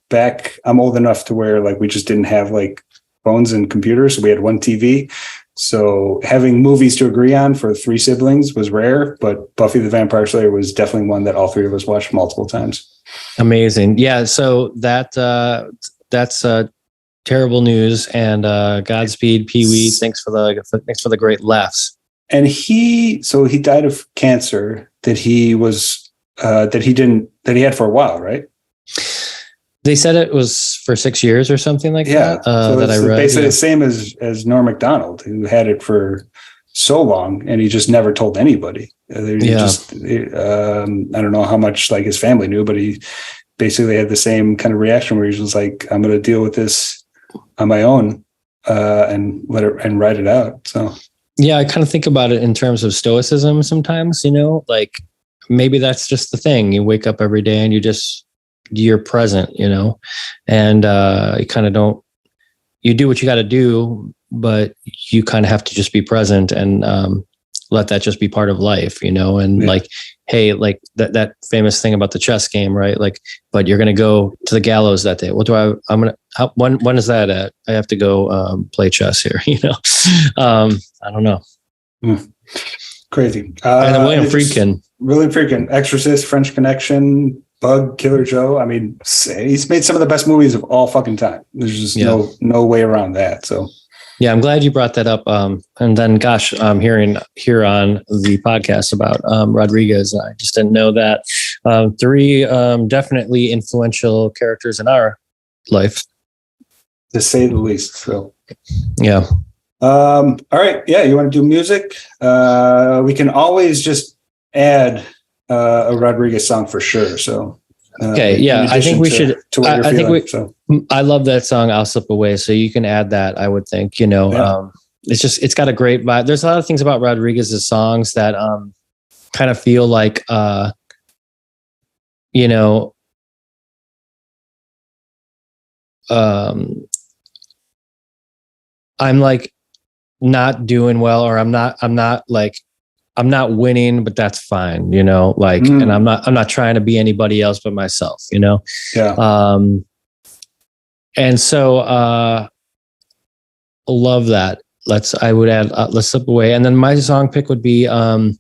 Back, I'm old enough to where like we just didn't have like phones and computers. So we had one TV. So having movies to agree on for 3 siblings was rare, but Buffy the Vampire Slayer was definitely one that all 3 of us watched multiple times. Amazing. Yeah. So that's terrible news, and Godspeed, Pee-wee. Thanks for the great laughs. And he died of cancer that he had for a while, right? They said it was for 6 years or something like that. So that I read. Basically the same as Norm Macdonald, who had it for so long, and he just never told anybody. I don't know how much like his family knew, but he basically had the same kind of reaction where he was like, "I'm going to deal with this on my own and write it out." So yeah, I kind of think about it in terms of stoicism sometimes. Like maybe that's just the thing. You wake up every day and you're present, and you kind of you do what you got to do, but you kind of have to just be present and let that just be part of life, and like, hey, like that famous thing about the chess game, right? Like, but you're going to go to the gallows that day. When is that at? I have to go play chess here, I don't know. Crazy. And then William Friedkin, Exorcist, French Connection, Bug, Killer Joe. I mean, he's made some of the best movies of all fucking time. There's just no way around that. So yeah, I'm glad you brought that up. And then, gosh, I'm hearing here on the podcast about Rodriguez. I just didn't know that. 3 definitely influential characters in our life, to say the least. So yeah. All right. Yeah, you want to do music? We can always just add a Rodriguez song for sure. So okay, yeah, I think we should. I love that song, "I'll Slip Away." So you can add that. I would think. It's got a great vibe. There's a lot of things about Rodriguez's songs that kind of feel like I'm like not doing well, or I'm not winning, but that's fine, and I'm not trying to be anybody else but myself, Yeah. And so, love that. I would add, Let's Slip Away. And then my song pick would be, when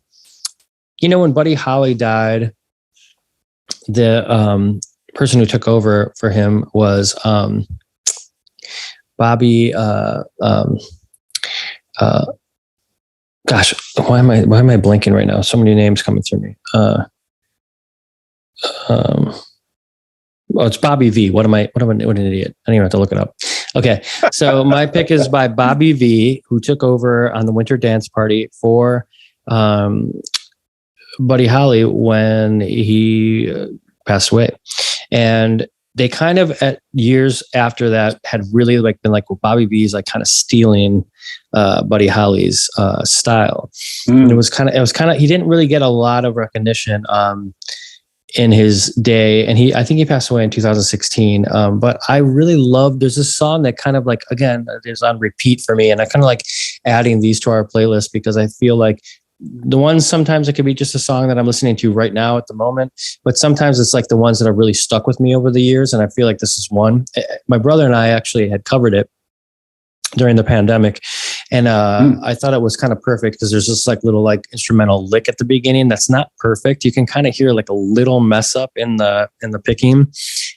Buddy Holly died, the, person who took over for him was, Bobby, Gosh, why am I blanking right now? So many names coming through me. Well, it's Bobby V. What an idiot. I don't even have to look it up. Okay. So my pick is by Bobby V, who took over on the Winter Dance Party for Buddy Holly when he passed away. And they kind of at years after that had really like been like, well, Bobby V is like kind of stealing Buddy Holly's style. And it was kind of, he didn't really get a lot of recognition in his day. And I think he passed away in 2016. But I really love, there's this song that kind of like, again, is on repeat for me. And I kind of like adding these to our playlist because I feel like the ones, sometimes it could be just a song that I'm listening to right now at the moment, but sometimes it's like the ones that have really stuck with me over the years. And I feel like this is one. My brother and I actually had covered it during the pandemic. And I thought it was kind of perfect because there's this like little like instrumental lick at the beginning that's not perfect. You can kind of hear like a little mess up in the picking.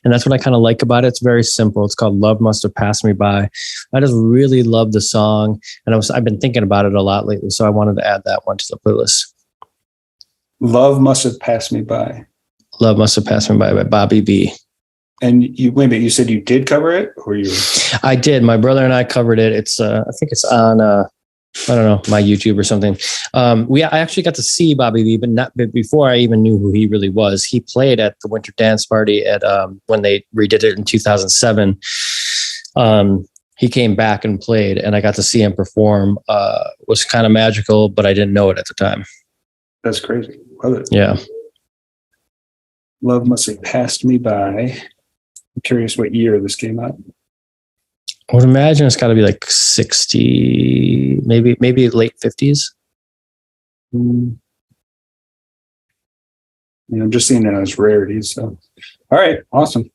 And that's what I kind of like about it. It's very simple. It's called Love Must Have Passed Me By. I just really love the song. And I've been thinking about it a lot lately. So I wanted to add that one to the playlist. Love Must Have Passed Me By. Love Must Have Passed Me By Bobby V. And you, wait a minute, you said you did cover it, or you? I did. My brother and I covered it. It's I think it's on I don't know, my YouTube or something. I actually got to see Bobby V, but before I even knew who he really was. He played at the Winter Dance Party at when they redid it in 2007. He came back and played, and I got to see him perform. It was kind of magical, but I didn't know it at the time. That's crazy. Love it. Yeah. Love Must Have Passed Me By. I'm curious what year this came out. I would imagine it's got to be like 60, maybe late 50s. Yeah, I'm just seeing it as rarities. So, all right, awesome.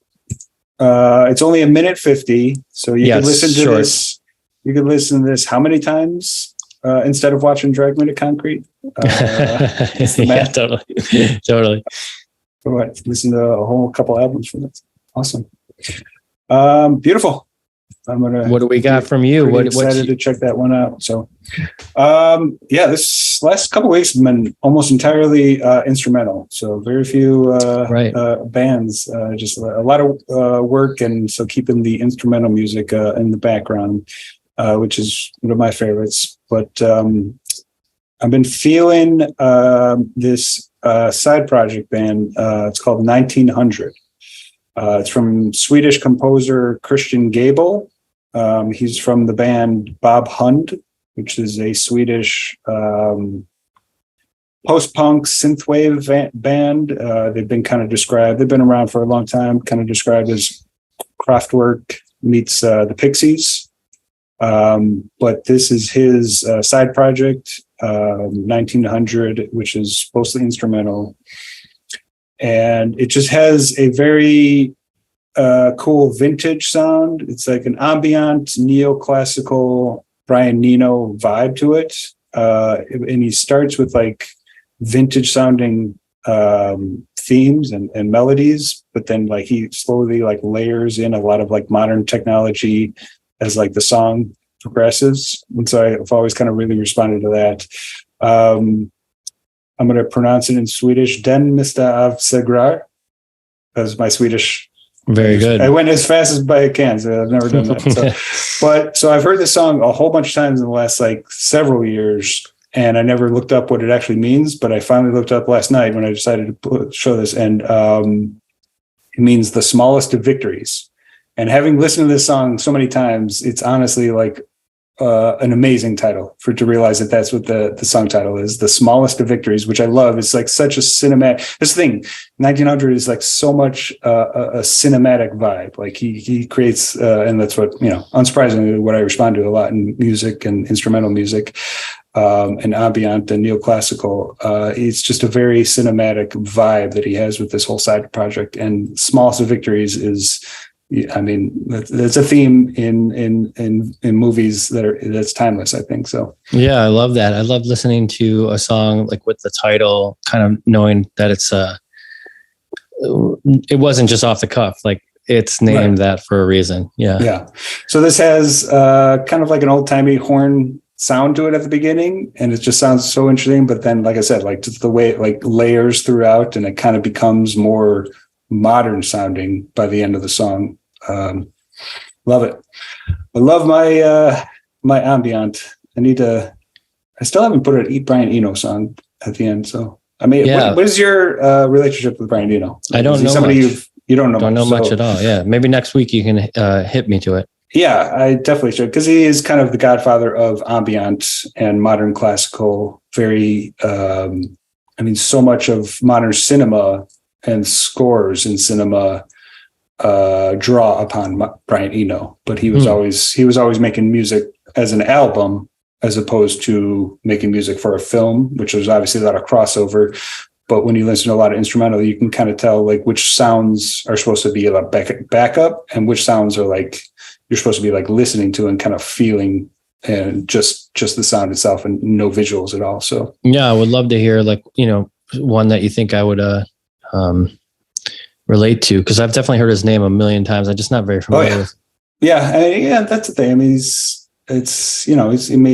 It's only a minute 50, so you can listen to this. You can listen to this how many times instead of watching Drag Me to Concrete? Yeah, totally. What? Listen to a whole couple albums from this. Awesome. Beautiful. What do we got from you? What excited to check that one out. So, this last couple of weeks have been almost entirely instrumental. So very few bands, just a lot of work, and so keeping the instrumental music in the background, which is one of my favorites. But I've been feeling this side project band. It's called 1900. It's from Swedish composer Christian Gable. He's from the band Bob Hund, which is a Swedish post-punk synthwave band. They've been kind of described, they've been around for a long time, kind of described as Kraftwerk meets the Pixies. But this is his side project, 1900, which is mostly instrumental. And it just has a very cool vintage sound. It's like an ambient, neoclassical Brian Eno vibe to it. And he starts with like vintage sounding themes and melodies, but then like he slowly like layers in a lot of like modern technology as like the song progresses. And so I've always kind of really responded to that. I'm going to pronounce it in Swedish. Den Mr. av Segrar. That's my Swedish. Very good. I went as fast as I can, so I've never done that. So I've heard this song a whole bunch of times in the last like several years, and I never looked up what it actually means. But I finally looked up last night when I decided to show this, and it means the smallest of victories. And having listened to this song so many times, it's honestly like an amazing title to realize that that's what the song title is, the smallest of victories, which I love. It's like such a cinematic, this thing, 1900 is like so much a cinematic vibe. Like he creates, and that's what, unsurprisingly, what I respond to a lot in music and instrumental music, and ambient and neoclassical. It's just a very cinematic vibe that he has with this whole side project. And smallest of victories is, I mean, that's a theme in movies that's timeless, I think. So yeah, I love that. I love listening to a song like with the title, kind of knowing that it wasn't just off the cuff. Like it's named that for a reason. Yeah. So this has kind of like an old timey horn sound to it at the beginning, and it just sounds so interesting. But then, like I said, like just the way it like layers throughout, and it kind of becomes more modern sounding by the end of the song. Love it. I love my ambient. I still haven't put an Brian Eno song at the end. So I mean, what is your relationship with Brian Eno? I don't know somebody much. You don't know much at all. Yeah, maybe next week you can hit me to it. Yeah, I definitely should, because he is kind of the godfather of ambient and modern classical. Very, so much of modern cinema and scores in cinema draw upon Brian Eno, but he was always making music as an album as opposed to making music for a film, which was obviously a lot of crossover. But when you listen to a lot of instrumental, you can kind of tell like which sounds are supposed to be like backup and which sounds are like you're supposed to be like listening to and kind of feeling, and just the sound itself and no visuals at all. So yeah, I would love to hear like, one that you think I would relate to, because I've definitely heard his name a million times. I'm just not very familiar with. Yeah, that's the thing. I mean,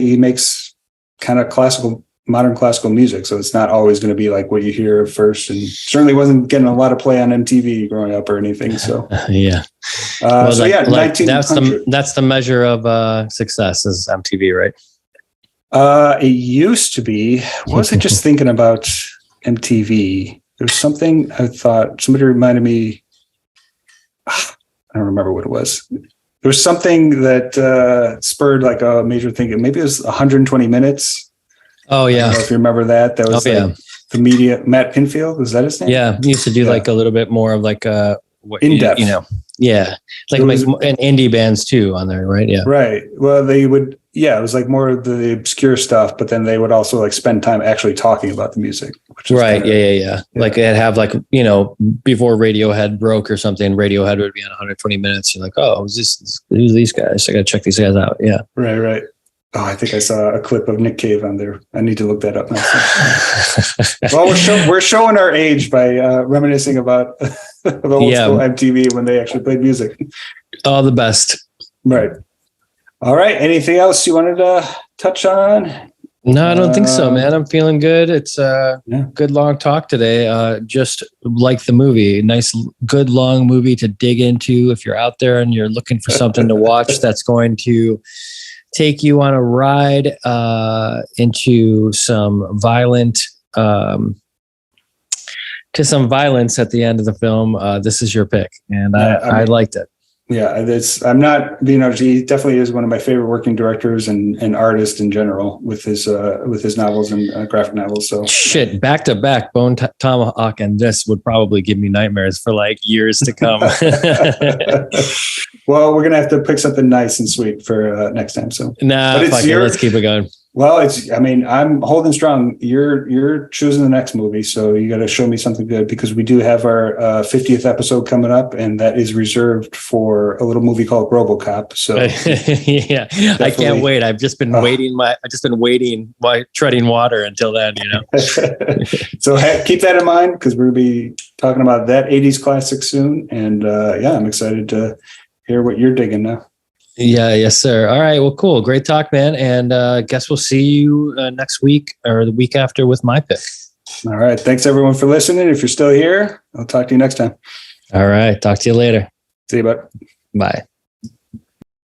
he makes kind of modern classical music, so it's not always going to be like what you hear first, and certainly wasn't getting a lot of play on MTV growing up or anything. So yeah. That's the measure of success is MTV, right? It used to be. Wasn't just thinking about MTV. There's something I thought somebody reminded me. I don't remember what it was. There was something that spurred like a major thing. Maybe it was 120 minutes. Oh yeah. I don't know if you remember that. That was the media, Matt Pinfield. Was that his name? Yeah. He used to do like a little bit more of like in-depth. Yeah. Like and indie bands too on there, right? Yeah. Right. Well, they would, it was like more of the obscure stuff, but then they would also like spend time actually talking about the music. Right. Yeah. Like they'd have like, before Radiohead broke or something, Radiohead would be on 120 minutes. You're like, oh, who's these guys? I got to check these guys out. Yeah. Right. Oh, I think I saw a clip of Nick Cave on there. I need to look that up now. Well, we're showing our age by reminiscing about the old school MTV when they actually played music. All the best. Right. All right. Anything else you wanted to touch on? No, I don't think so, man. I'm feeling good. It's a good long talk today. Just like the movie, nice, good long movie to dig into if you're out there and you're looking for something to watch that's going to take you on a ride into some violence at the end of the film. This is your pick, and I liked it. Yeah, I'm not being honest. He definitely is one of my favorite working directors and artists in general with his novels and graphic novels. So shit, back to back, Tomahawk, and this would probably give me nightmares for like years to come. Well, we're gonna have to pick something nice and sweet for next time. So let's keep it going. Well, I'm holding strong. You're choosing the next movie, so you got to show me something good, because we do have our 50th episode coming up, and that is reserved for a little movie called RoboCop. So yeah, I can't wait. I've just been waiting while treading water until then. So keep that in mind, because we're gonna be talking about that 80s classic soon, and I'm excited to hear what you're digging now. Yeah. Yes, sir. All right. Well, cool. Great talk, man. And guess we'll see you next week or the week after with my pick. All right. Thanks everyone for listening. If you're still here, I'll talk to you next time. All right. Talk to you later. See you, bud. Bye.